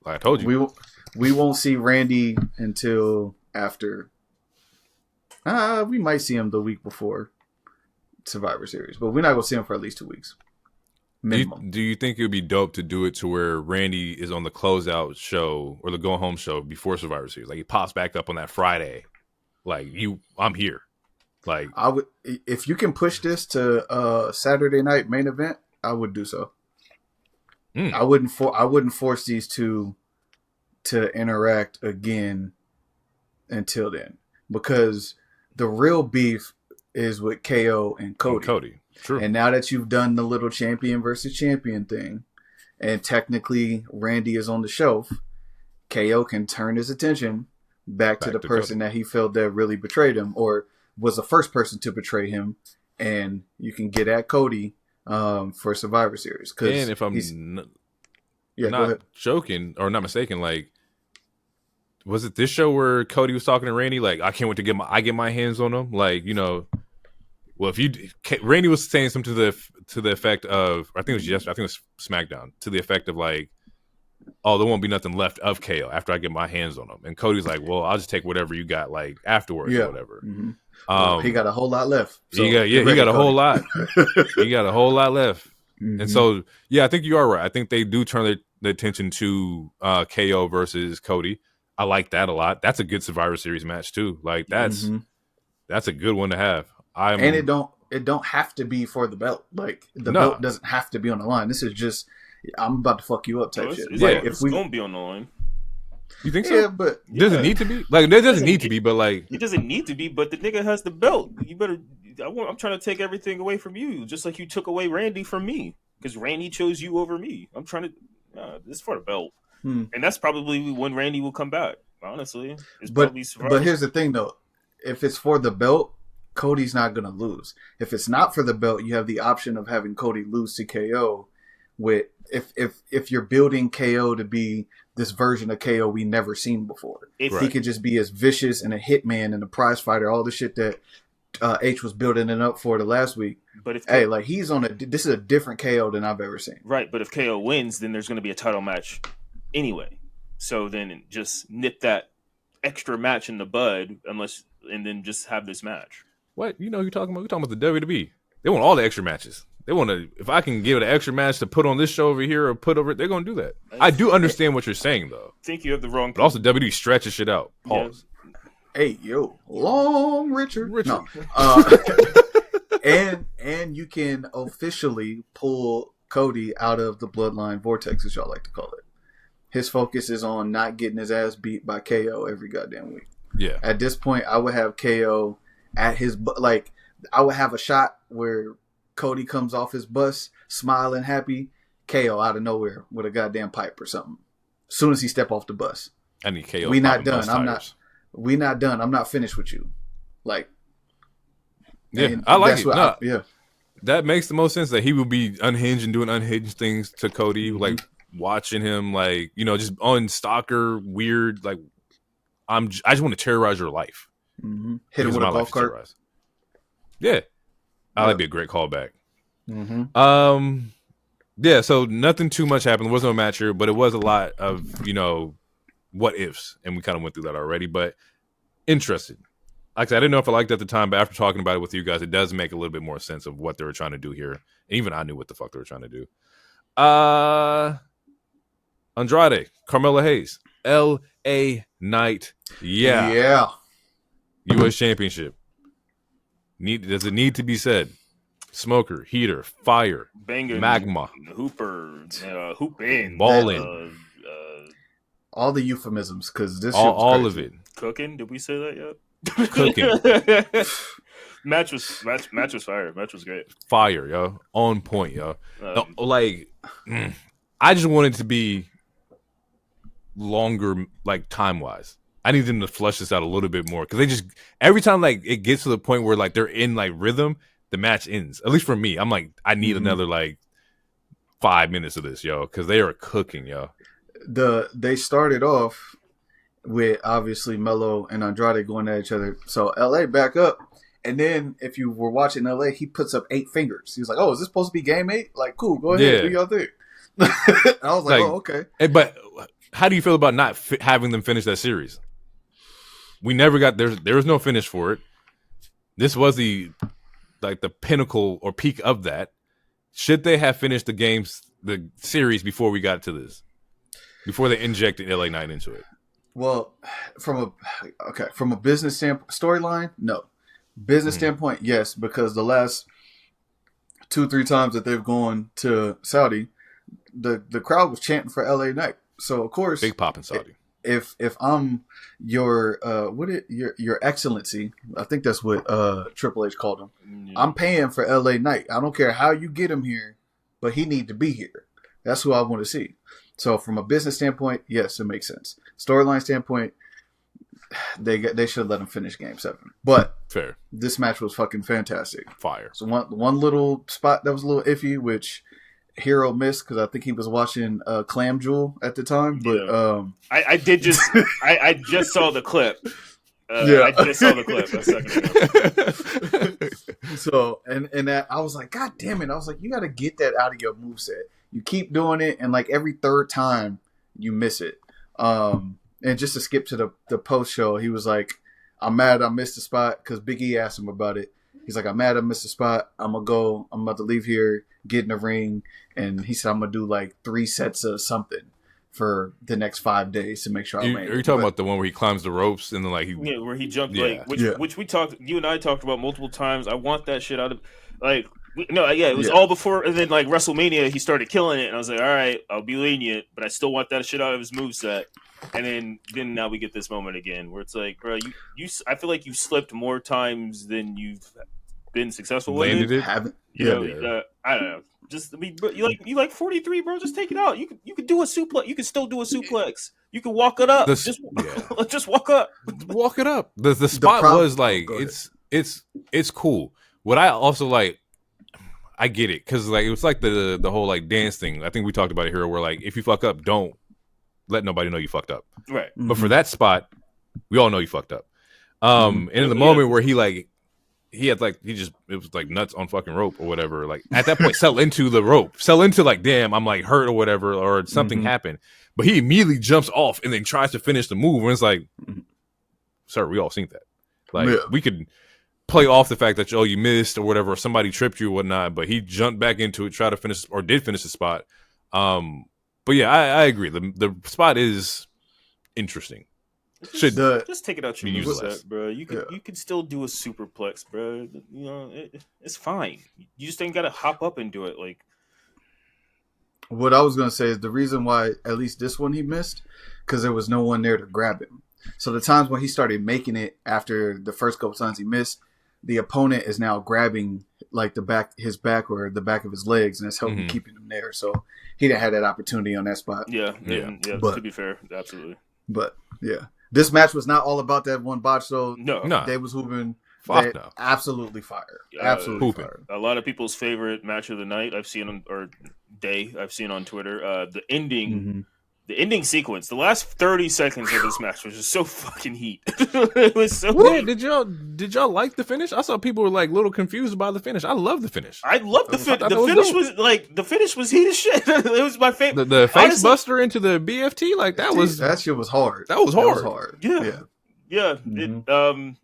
Like I told you. We won't see Randy until after. We might see him the week before Survivor Series, but we're not going to see him for at least 2 weeks. Minimum. Do you think it would be dope to do it to where Randy is on the closeout show or the go home show before Survivor Series? Like he pops back up on that Friday. Like I'm here. Like I would, if you can push this to Saturday night main event, I would do so. I wouldn't force these two to interact again until then, because the real beef is with KO and Cody. True. And now that you've done the little champion versus champion thing, and technically Randy is on the shelf, KO can turn his attention back to the person that he felt that really betrayed him or was the first person to betray him, and you can get at Cody for Survivor Series. And if I'm not joking or not mistaken, like, was it this show where Cody was talking to Randy? Like, I can't wait to get my hands on him. Like, you know, well, Randy was saying something to the effect of, I think it was yesterday, I think it was SmackDown, to the effect of like, oh, there won't be nothing left of KO after I get my hands on him. And Cody's like, well, I'll just take whatever you got like afterwards or whatever. Mm-hmm. He got a whole lot left. So he got a whole lot. He got a whole lot left. Mm-hmm. And so, yeah, I think you are right. I think they do turn the attention to KO versus Cody. I like that a lot. That's a good Survivor Series match too. Like that's a good one to have. And it don't have to be for the belt. Like the belt doesn't have to be on the line. This is just I'm about to fuck you up type shit. Like it's gonna be on the line. You think so? Yeah, but does it need to be? Like, it doesn't need to be, but like it doesn't need to be. But the nigga has the belt. You better. I'm trying to take everything away from you, just like you took away Randy from me, because Randy chose you over me. I'm trying to. This is for the belt, and that's probably when Randy will come back. Honestly, but here's the thing though: if it's for the belt, Cody's not gonna lose. If it's not for the belt, you have the option of having Cody lose to KO. With if you're building KO to be this version of KO we never seen before, he could just be as vicious and a hitman and a prize fighter, all the shit that H was building it up for the last week. But if he's on this is a different KO than I've ever seen. Right, but if KO wins, then there's going to be a title match anyway. So then just nip that extra match in the bud, and then just have this match. What you're talking about? We're talking about the WWE. They want all the extra matches. They want to. If I can give an extra match to put on this show over here or put over, they're going to do that. I do understand what you're saying though. I think you have the wrong. But also WWE stretches shit out. Pause. Yeah. Hey yo, long Richard. No. And you can officially pull Cody out of the Bloodline vortex, as y'all like to call it. His focus is on not getting his ass beat by KO every goddamn week. Yeah. At this point, I would have KO at his I would have a shot where Cody comes off his bus, smiling, happy. KO out of nowhere with a goddamn pipe or something. As soon as he step off the bus, I need KO. We not done. We not done. I'm not finished with you. Like, yeah, I like it. That makes the most sense that he will be unhinged and doing unhinged things to Cody, like watching him, like just on stalker weird. Like, I just want to terrorize your life. Mm-hmm. Hit him with a golf cart. Yeah. That'd be a great callback. Mm-hmm. Yeah, so nothing too much happened. There was no match here, but it was a lot of, what ifs. And we kind of went through that already, but interested. Like I said, I didn't know if I liked it at the time, but after talking about it with you guys, it does make a little bit more sense of what they were trying to do here. And even I knew what the fuck they were trying to do. Andrade, Carmella Hayes, LA Knight. Yeah. U.S. Championship. Does it need to be said? Smoker, heater, fire, banger, magma, hooper, hooping, balling, all the euphemisms because this all of it. Cooking? Did we say that yet? Cooking. Match was fire. Match was great. Fire, yo, on point, yo. I just wanted to be longer, like time wise. I need them to flush this out a little bit more because they just every time like it gets to the point where like they're in like rhythm, the match ends. At least for me, I'm like I need another like 5 minutes of this, yo, because they are cooking, yo. They started off with obviously Melo and Andrade going at each other. So LA back up, and then if you were watching LA, he puts up 8 fingers. He was like, "Oh, is this supposed to be game 8? Like, cool, go ahead, do your thing." I was like, "Oh, okay." Hey, but how do you feel about not having them finish that series? We never got there was no finish for it. This was the pinnacle or peak of that. Should they have finished the series before we got to this? Before they injected LA Knight into it? Well, from a business storyline, no. Business standpoint, yes, because the last 2-3 times that they've gone to Saudi, the crowd was chanting for LA Knight. So of course, big pop in Saudi. If I'm your excellency, I think that's what Triple H called him. Yeah. I'm paying for LA Knight. I don't care how you get him here, but he need to be here. That's who I want to see. So from a business standpoint, yes, it makes sense. Storyline standpoint, they should have let him finish Game 7. But Fair. this match was fucking fantastic. Fire. So one little spot that was a little iffy, which Hero missed because I think he was watching Clam Jewel at the time. But I did just I just saw the clip. Yeah. I just saw the clip a second ago. So and that I was like, God damn it! I was like, you got to get that out of your moveset. You keep doing it, and like every third time you miss it. And just to skip to the post show, he was like, I'm mad I missed the spot because Big E asked him about it. He's like, I'm mad I missed the spot. I'm about to leave here, get in the ring, and he said I'm gonna do like 3 sets of something for the next 5 days to make sure I made it. Are you talking about the one where he climbs the ropes and then like where he jumped Yeah. which we talked, you and I talked about multiple times. I want that shit out of it was all before, and then like WrestleMania he started killing it, and I was like, all right, I'll be lenient, but I still want that shit out of his moveset. And then now we get this moment again where it's like, bro, you I feel like you've slipped more times than you've been successful with Landed it. it? Haven't. You know, I don't know. Just bro, you like 43, bro. Just take it out. You could do a suplex. You can still do a suplex. You can walk it up. Just walk up. Walk it up. The spot was like it's cool. What I also like, I get it because like it was like the whole like dance thing. I think we talked about it here where like if you fuck up, don't let nobody know you fucked up. Right. But for that spot, we all know you fucked up. And in the moment where it was like nuts on fucking rope or whatever. Like at that point, sell into the rope, sell into like, damn, I'm like hurt or whatever, or something happened. But he immediately jumps off and then tries to finish the move. And it's like, sir, we all seen that. Like we could play off the fact that you missed or whatever, or somebody tripped you or whatnot. But he jumped back into it, tried to finish or did finish the spot. But yeah, I agree. The spot is interesting. Just take it out your useless, moveset, bro. You could still do a superplex, bro. You know, it's fine. You just ain't gotta hop up and do it. Like what I was gonna say is the reason why at least this one he missed because there was no one there to grab him. So the times when he started making it after the first couple times he missed, the opponent is now grabbing like his back or the back of his legs, and it's helping keeping him there. So he didn't have that opportunity on that spot. Yeah. But, to be fair, absolutely. But yeah, this match was not all about that one botch. So no, they was hooping. No. Absolutely fire. Absolutely fire. A lot of people's favorite match of the night I've seen on Twitter. The ending. The ending sequence, the last 30 seconds of this match was just so fucking heat. It was so heat. Did y'all like the finish? I saw people were like a little confused about the finish. I love the finish. I love the finish. The finish was heat as shit. It was my favorite. The face buster into the BFT, like that shit was hard. That was hard. Yeah. And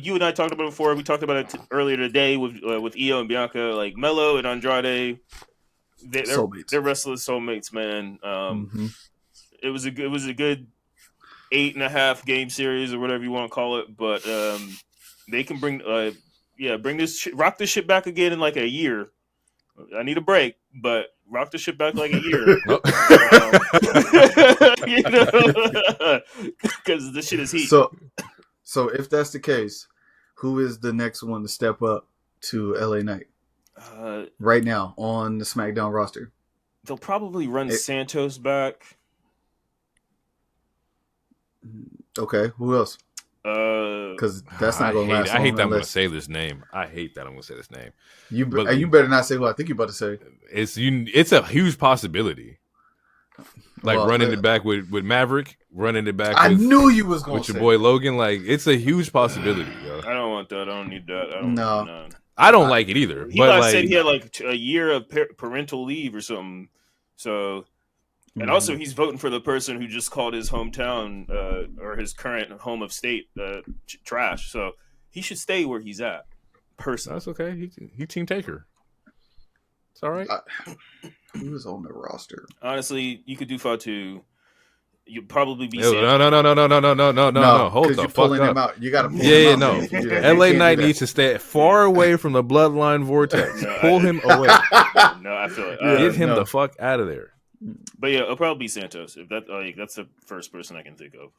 you and I talked about it before. We talked about it earlier today with Io and Bianca, like Melo and Andrade. They're wrestling soulmates, man. It was a good 8.5 game series or whatever you want to call it, but they can rock this shit back again in like a year. I need a break, but rock the shit back like a year. Because this shit is heat. So if that's the case, who is the next one to step up to LA Knight? Right now on the SmackDown roster, they'll probably run Santos back. Okay, who else? Because that's not going to last. I hate that I'm going to say this name. You better not say who I think you're about to say. It's a huge possibility. Like running it back with Maverick, running it back. I knew you was going with your boy Logan. Like it's a huge possibility. Yo. I don't want that. I don't need that. No. I don't like it either. He said he had like a year of parental leave or something. So, and also he's voting for the person who just called his hometown or his current home of state trash. So he should stay where he's at. Personally, that's okay. He Team Taker. It's all right. Who is on the roster? Honestly, you could do Fatu. You'd probably be. No. Hold the fuck up. Him out. You got to pull him out. No. LA Knight needs to stay far away from the Bloodline vortex. Pull him away. No, I feel it. Get him the fuck out of there. But yeah, it'll probably be Santos. If that's the first person I can think of.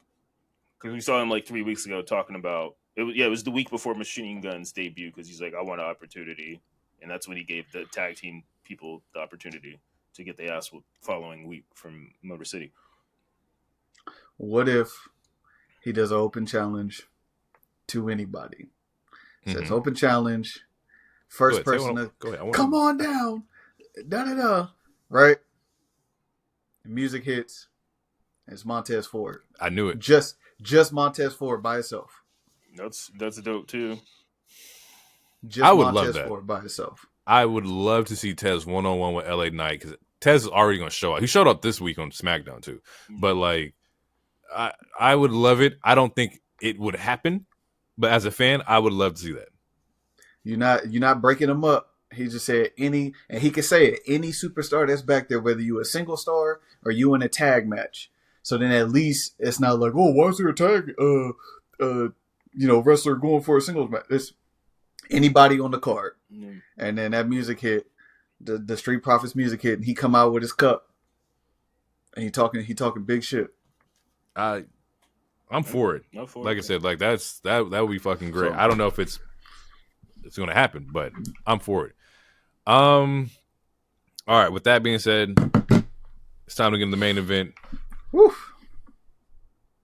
Because we saw him like 3 weeks ago talking about it. It was the week before Machine Gun's debut. Because he's like, I want an opportunity, and that's when he gave the tag team people the opportunity to get the ass following week from Motor City. What if he does an open challenge to anybody? Says open challenge, first person to come on down, da-da-da, right? Music hits. It's Montez Ford. I knew it. Just Montez Ford by itself. That's dope too. I would love that. Ford by itself. I would love to see Tez 1-on-1 with LA Knight because Tez is already going to show up. He showed up this week on SmackDown too. But like, I would love it. I don't think it would happen, but as a fan, I would love to see that. You're not breaking him up. He just said and he can say it, any superstar that's back there, whether you a single star or you in a tag match. So then at least it's not like, oh, why is there a tag wrestler going for a singles match? It's anybody on the card. Mm-hmm. And then that music hit, the Street Profits music hit, and he come out with his cup. And he talking big shit. I'm for it. Like I said, like that would be fucking great. I don't know if it's going to happen, but I'm for it. All right. With that being said, it's time to get in the main event. Woo.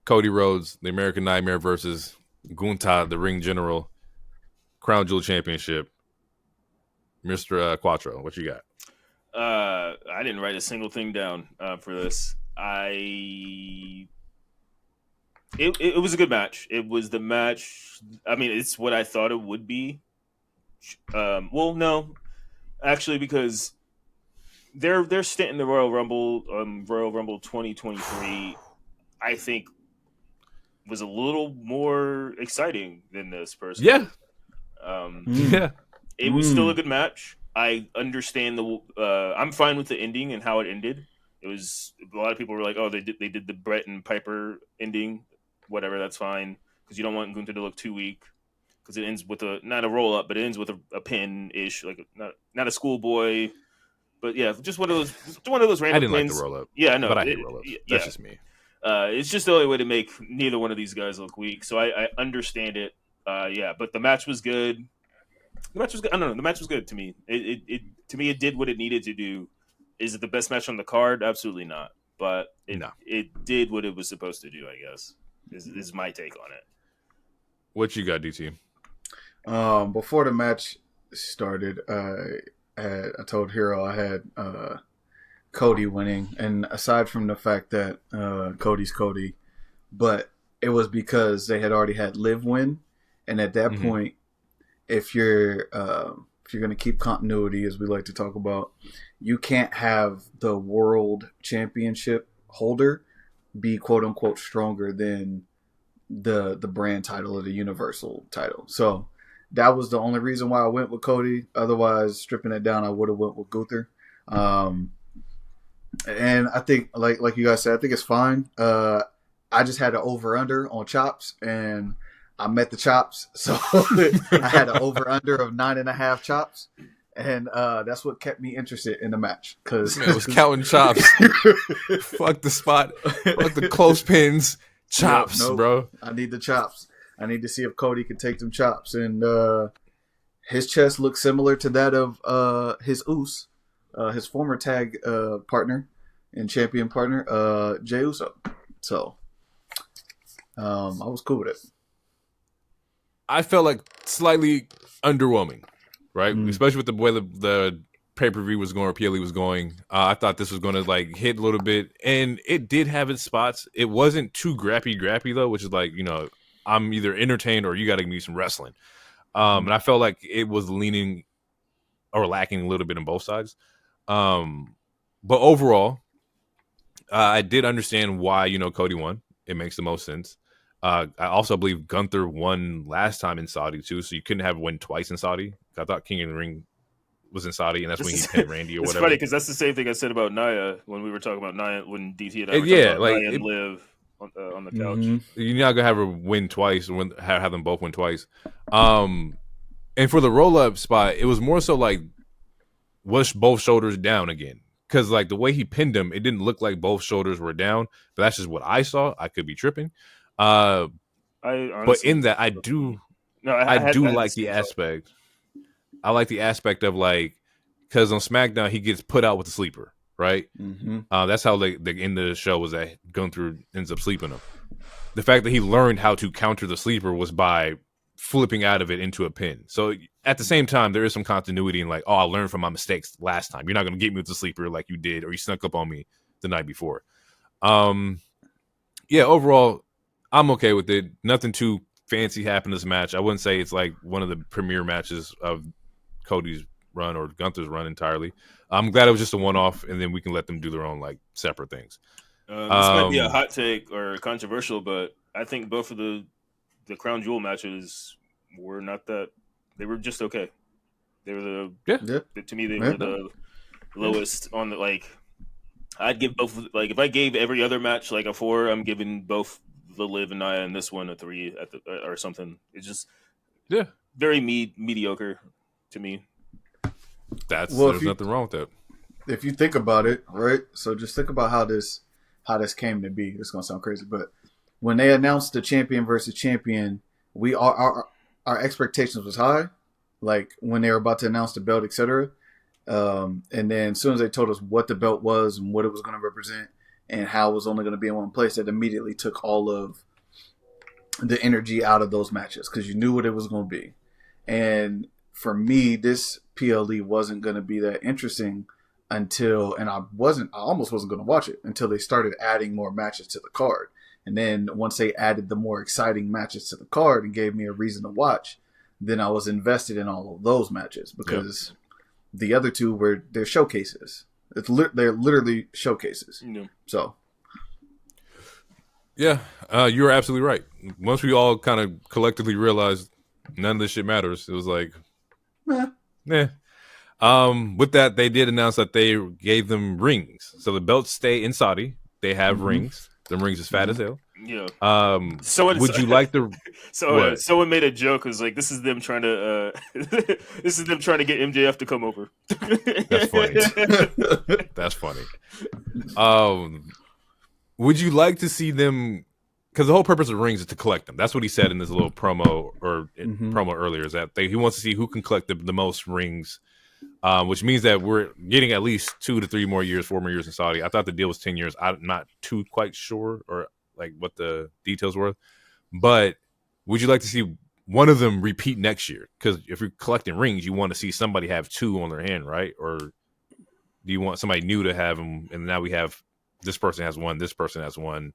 Cody Rhodes, the American Nightmare versus Gunther, the Ring General, Crown Jewel Championship. Mr. Quattro, what you got? I didn't write a single thing down for this. It was a good match. It was the match. I mean, it's what I thought it would be. Well, no, actually, because their stint in the Royal Rumble 2023, I think, was a little more exciting than this person. Yeah. Yeah. It was still a good match. I understand I'm fine with the ending and how it ended. It was a lot of people were like, "Oh, they did the Brett and Piper ending, whatever. That's fine because you don't want Gunther to look too weak because it ends with not a roll up, but it ends with a pin ish, like not a schoolboy, but yeah, just one of those random. I didn't pins. like the roll up. Yeah, I know, but I hate roll ups. That's just me. It's just the only way to make neither one of these guys look weak. So I understand it. But the match was good. The match was good. I don't know. The match was good to me. It did what it needed to do. Is it the best match on the card? Absolutely not. But it did what it was supposed to do, I guess. Is my take on it. What you got, DT? Before the match started, I told Hero I had Cody winning, and aside from the fact that Cody's Cody, but it was because they had already had Liv win, and at that point, if you're going to keep continuity, as we like to talk about, you can't have the world championship holder be quote unquote stronger than the brand title or the universal title. So that was the only reason why I went with Cody. Otherwise, stripping it down, I would have went with Gunther. And I think, like you guys said, I think it's fine. I just had an over-under on chops, and I met the chops. So I had an over-under of 9.5 chops. And that's what kept me interested in the match. Because it was counting chops. Fuck the spot. Fuck the close pins. Chops, bro. I need the chops. I need to see if Cody can take them chops. And his chest looks similar to that of his Uso. His former tag partner and champion partner, Jey Uso. So I was cool with it. I felt like slightly underwhelming, right? Especially with the way the pay-per-view was going or PLE was going. I thought this was going to like hit a little bit, and it did have its spots. It wasn't too grappy though, which is like, I'm either entertained or you got to give me some wrestling. And I felt like it was leaning or lacking a little bit on both sides. But overall, I did understand why, Cody won. It makes the most sense. I also believe Gunther won last time in Saudi too, so you couldn't have win twice in Saudi. I thought King of the Ring was in Saudi, and that's when he pinned Randy or whatever. It's funny because that's the same thing I said about Nia when we were talking about Nia when DT and I were talking about Nia and Liv on the couch. You're not gonna have her win twice, or have them both win twice. And for the roll up spot, it was more so like was both shoulders down again. Because like the way he pinned him, it didn't look like both shoulders were down. But that's just what I saw. I could be tripping. But in that, I do like the aspect. I like the aspect of like, because on SmackDown he gets put out with the sleeper, right? Mm-hmm. That's how the end of the show was that Gunther ends up sleeping him. The fact that he learned how to counter the sleeper was by flipping out of it into a pin. So at the same time, there is some continuity in like, oh, I learned from my mistakes last time. You're not going to get me with the sleeper like you did, or you snuck up on me the night before. Yeah, overall, I'm okay with it. Nothing too fancy happened in this match. I wouldn't say it's like one of the premier matches of Cody's run or Gunther's run entirely. I'm glad it was just a one-off, and then we can let them do their own like separate things. This might be a hot take or controversial, but I think both of the Crown Jewel matches were not that. They were just okay. They were to me, they were the lowest on the like. I'd give both, like, if I gave every other match like a 4, I'm giving both the Liv and Nia and this one a 3 at the or something. It's just very mediocre to me. There's nothing wrong with that. If you think about it, right? So just think about how this came to be. It's gonna sound crazy, but when they announced the champion versus champion, our expectations was high. Like when they were about to announce the belt, etc. And then as soon as they told us what the belt was and what it was going to represent and how it was only going to be in one place, it immediately took all of the energy out of those matches because you knew what it was going to be. And for me, this PLE wasn't going to be that interesting until, and I almost wasn't going to watch it until they started adding more matches to the card. And then once they added the more exciting matches to the card and gave me a reason to watch, then I was invested in all of those matches because the other two they're showcases. They're literally showcases. Yeah. So, yeah, you're absolutely right. Once we all kind of collectively realized none of this shit matters, it was like, With that, they did announce that they gave them rings. So the belts stay in Saudi. They have rings. The rings is fat as hell. Yeah. Would you like the? Someone made a joke. It was like, this is them trying to get MJF to come over. That's funny. That's funny. Would you like to see them? Because the whole purpose of rings is to collect them. That's what he said in this little promo promo earlier. Is that he wants to see who can collect the most rings, which means that we're getting at least 2 to 3 more years, 4 more years in Saudi. I thought the deal was 10 years. I'm not too quite sure or like what the details were, but would you like to see one of them repeat next year? Because if you're collecting rings, you want to see somebody have 2 on their hand, right? Or do you want somebody new to have them? And now we have this person has 1, this person has 1.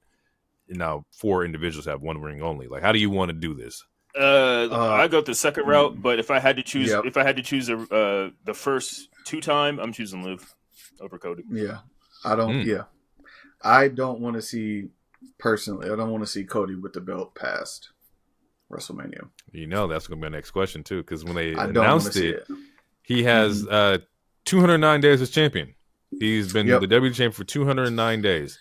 And now 4 individuals have 1 ring only. Like, how do you want to do this? I go the second route, but if I had to choose, the first 2 time, I'm choosing Liv over Cody. Yeah, I don't. Yeah, I don't want to see personally. I don't want to see Cody with the belt past WrestleMania. You know, that's going to be my next question too, because when they announced it, he has 209 days as champion. He's been the WWE champion for 209 days.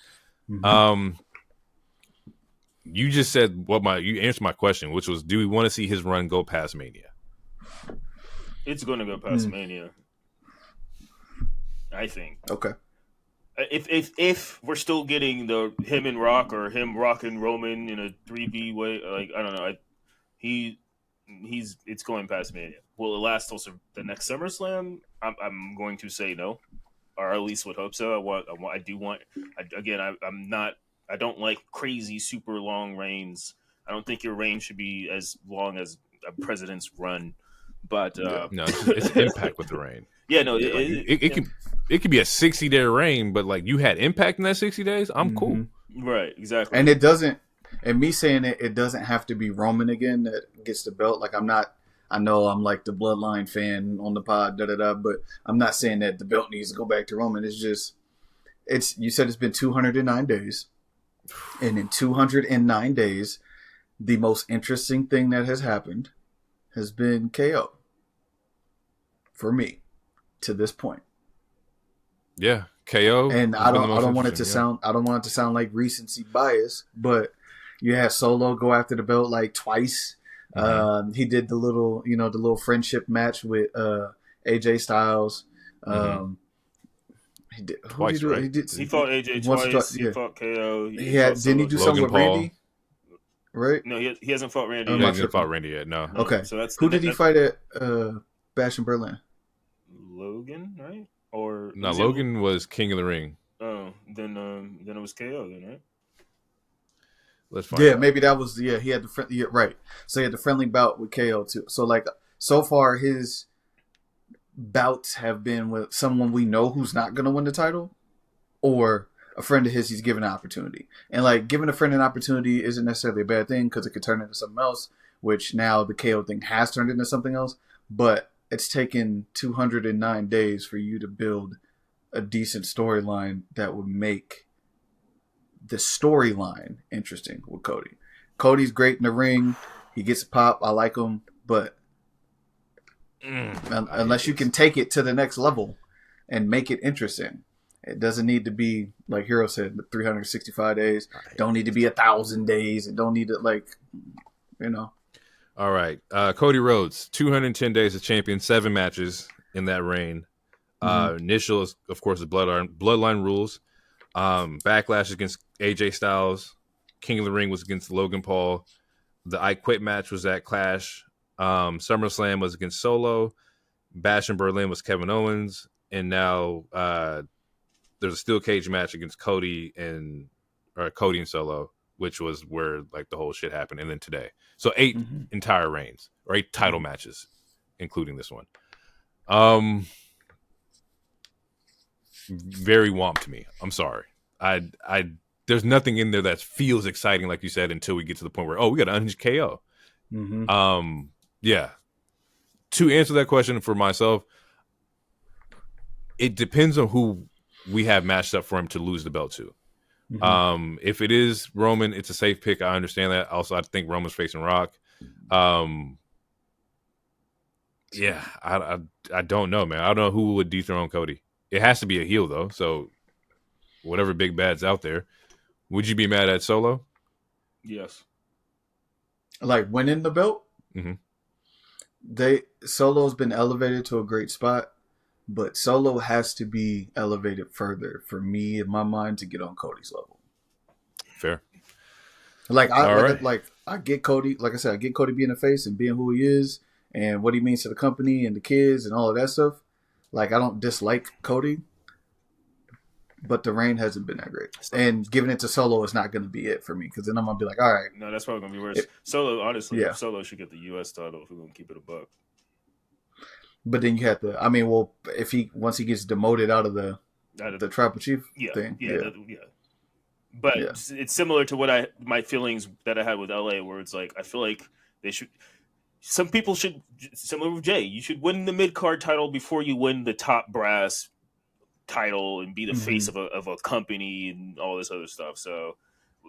You just said you answered my question, which was, do we want to see his run go past Mania? It's going to go past Mania, I think. Okay. If we're still getting him and Rock or him Rock and Roman in a 3v way, like, I don't know, it's going past Mania. Will it last also the next SummerSlam? I'm going to say no, or at least would hope so. I don't like crazy, super long reigns. I don't think your reign should be as long as a president's run. But no, it's impact with the reign. Yeah, no, it could be a 60-day reign, but like you had impact in that 60 days. I'm cool. Right, exactly. And it doesn't. And me saying it doesn't have to be Roman again that gets the belt. Like, I'm not. I know I'm like the Bloodline fan on the pod, but I'm not saying that the belt needs to go back to Roman. It's just, you said it's been 209 days. And in 209 days, the most interesting thing that has happened has been KO. For me, to this point. Yeah, KO. And I don't want it to sound like recency bias, but you had Solo go after the belt like twice. He did the little friendship match with AJ Styles. He did twice, right? He fought AJ twice. He fought KO. Didn't he do something with Randy? Right? No, he hasn't fought Randy. He hasn't fought Randy yet. No. Okay. So who did he fight at Bash in Berlin? Logan, right? Or No, was it? Logan was King of the Ring. Oh, then it was KO then, right? Let's find Yeah, out. maybe that was he had the right. So he had the friendly bout with KO too. So like so far his bouts have been with someone we know who's not going to win the title, or a friend of his he's given an opportunity. And like giving a friend an opportunity isn't necessarily a bad thing because it could turn into something else, which now the KO thing has turned into something else. But it's taken 209 days for you to build a decent storyline that would make the storyline interesting with Cody. Cody's great in the ring. He gets a pop. I like him. But unless you can take it to the next level and make it interesting, it doesn't need to be, like Hero said, 365 days. Don't need to be 1,000 days. It don't need to, like, you know. All right. Cody Rhodes, 210 days as champion, 7 matches in that reign. Initial, of course, is Bloodline rules. Backlash against AJ Styles. King of the Ring was against Logan Paul. The I Quit match was at Clash. SummerSlam was against Solo. Bash in Berlin was Kevin Owens. And now there's a steel cage match against Cody and Solo, which was where like the whole shit happened. And then today. So 8 entire reigns, or 8 title matches, including this one. Very womp to me. I'm sorry. There's nothing in there that feels exciting, like you said, until we get to the point where, we got to unhinged KO. Yeah. To answer that question for myself, it depends on who we have matched up for him to lose the belt to. If it is Roman, it's a safe pick. I understand that. Also, I think Roman's facing Rock. Yeah, I don't know, man. I don't know who would dethrone Cody. It has to be a heel, though. So, whatever big bad's out there. Would you be mad at Solo? Yes. Like winning the belt? Solo's been elevated to a great spot, but Solo has to be elevated further for me, in my mind, to get on Cody's level. Fair. I get Cody. Like I said, I get Cody being a face and being who he is and what he means to the company and the kids and all of that stuff. Like, I don't dislike Cody, but the reign hasn't been that great. And giving it to Solo is not going to be it for me, because then I'm going to be like, all right. No, that's probably going to be worse. Solo, honestly, Solo should get the U.S. title if we're going to keep it a buck. But then you have to, once he gets demoted out of the Tribal Chief thing. Yeah. But it's similar to my feelings that I had with LA, where it's like, I feel like they should, some people should, similar with Jay, you should win the mid-card title before you win the top brass title and be the face of a company and all this other stuff. So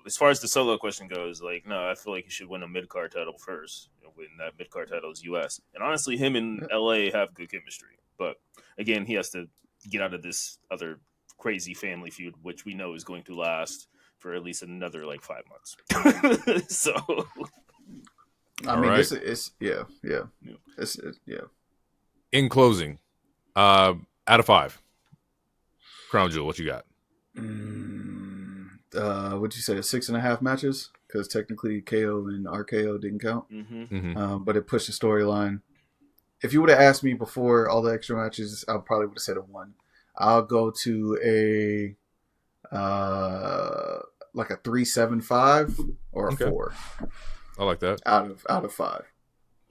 as far as the Solo question goes, like, no, I feel like you should win a mid-card title first. When that mid-card title is US. And honestly, him and LA have good chemistry. But again, he has to get out of this other crazy family feud, which we know is going to last for at least another like 5 months. So this is yeah. In closing, out of 5, Crown Jewel, what you got? What'd you say, 6.5 matches? Because technically KO and RKO didn't count. But it pushed the storyline. If you would have asked me before all the extra matches, I probably would have said a 1. I'll go to a 3.75 or a 4. I like that. Out of 5.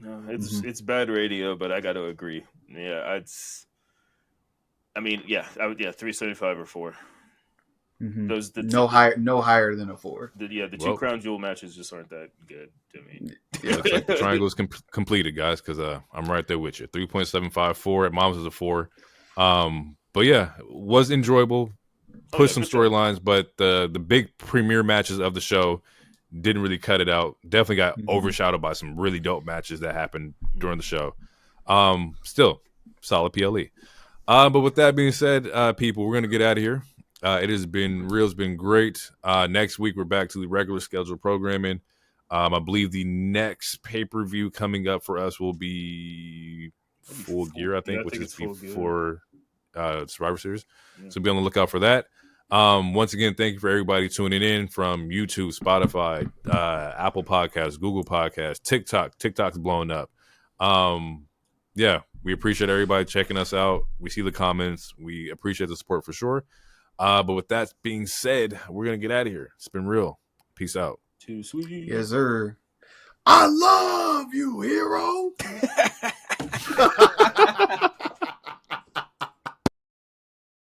No, it's bad radio, but I got to agree. Yeah, 3.75 or 4. No higher than a 4. The 2 Crown Jewel matches just aren't that good to me. Yeah, it's like the triangle's completed, guys, because I'm right there with you. 3.75, 4. At Mom's is a 4. But yeah, was enjoyable. Pushed some storylines, but the big premiere matches of the show didn't really cut it out. Definitely got overshadowed by some really dope matches that happened during the show. Still, solid PLE. But with that being said, people, we're going to get out of here. It has been real. It's been great. Next week, we're back to the regular scheduled programming. I believe the next pay-per-view coming up for us will be Full Gear, I think, which is before Survivor Series. Yeah. So be on the lookout for that. Once again, thank you for everybody tuning in from YouTube, Spotify, Apple Podcasts, Google Podcasts, TikTok. TikTok's blowing up. We appreciate everybody checking us out. We see the comments. We appreciate the support for sure. But with that being said, we're going to get out of here. It's been real. Peace out. Too sweet. Yes, sir. I love you, hero.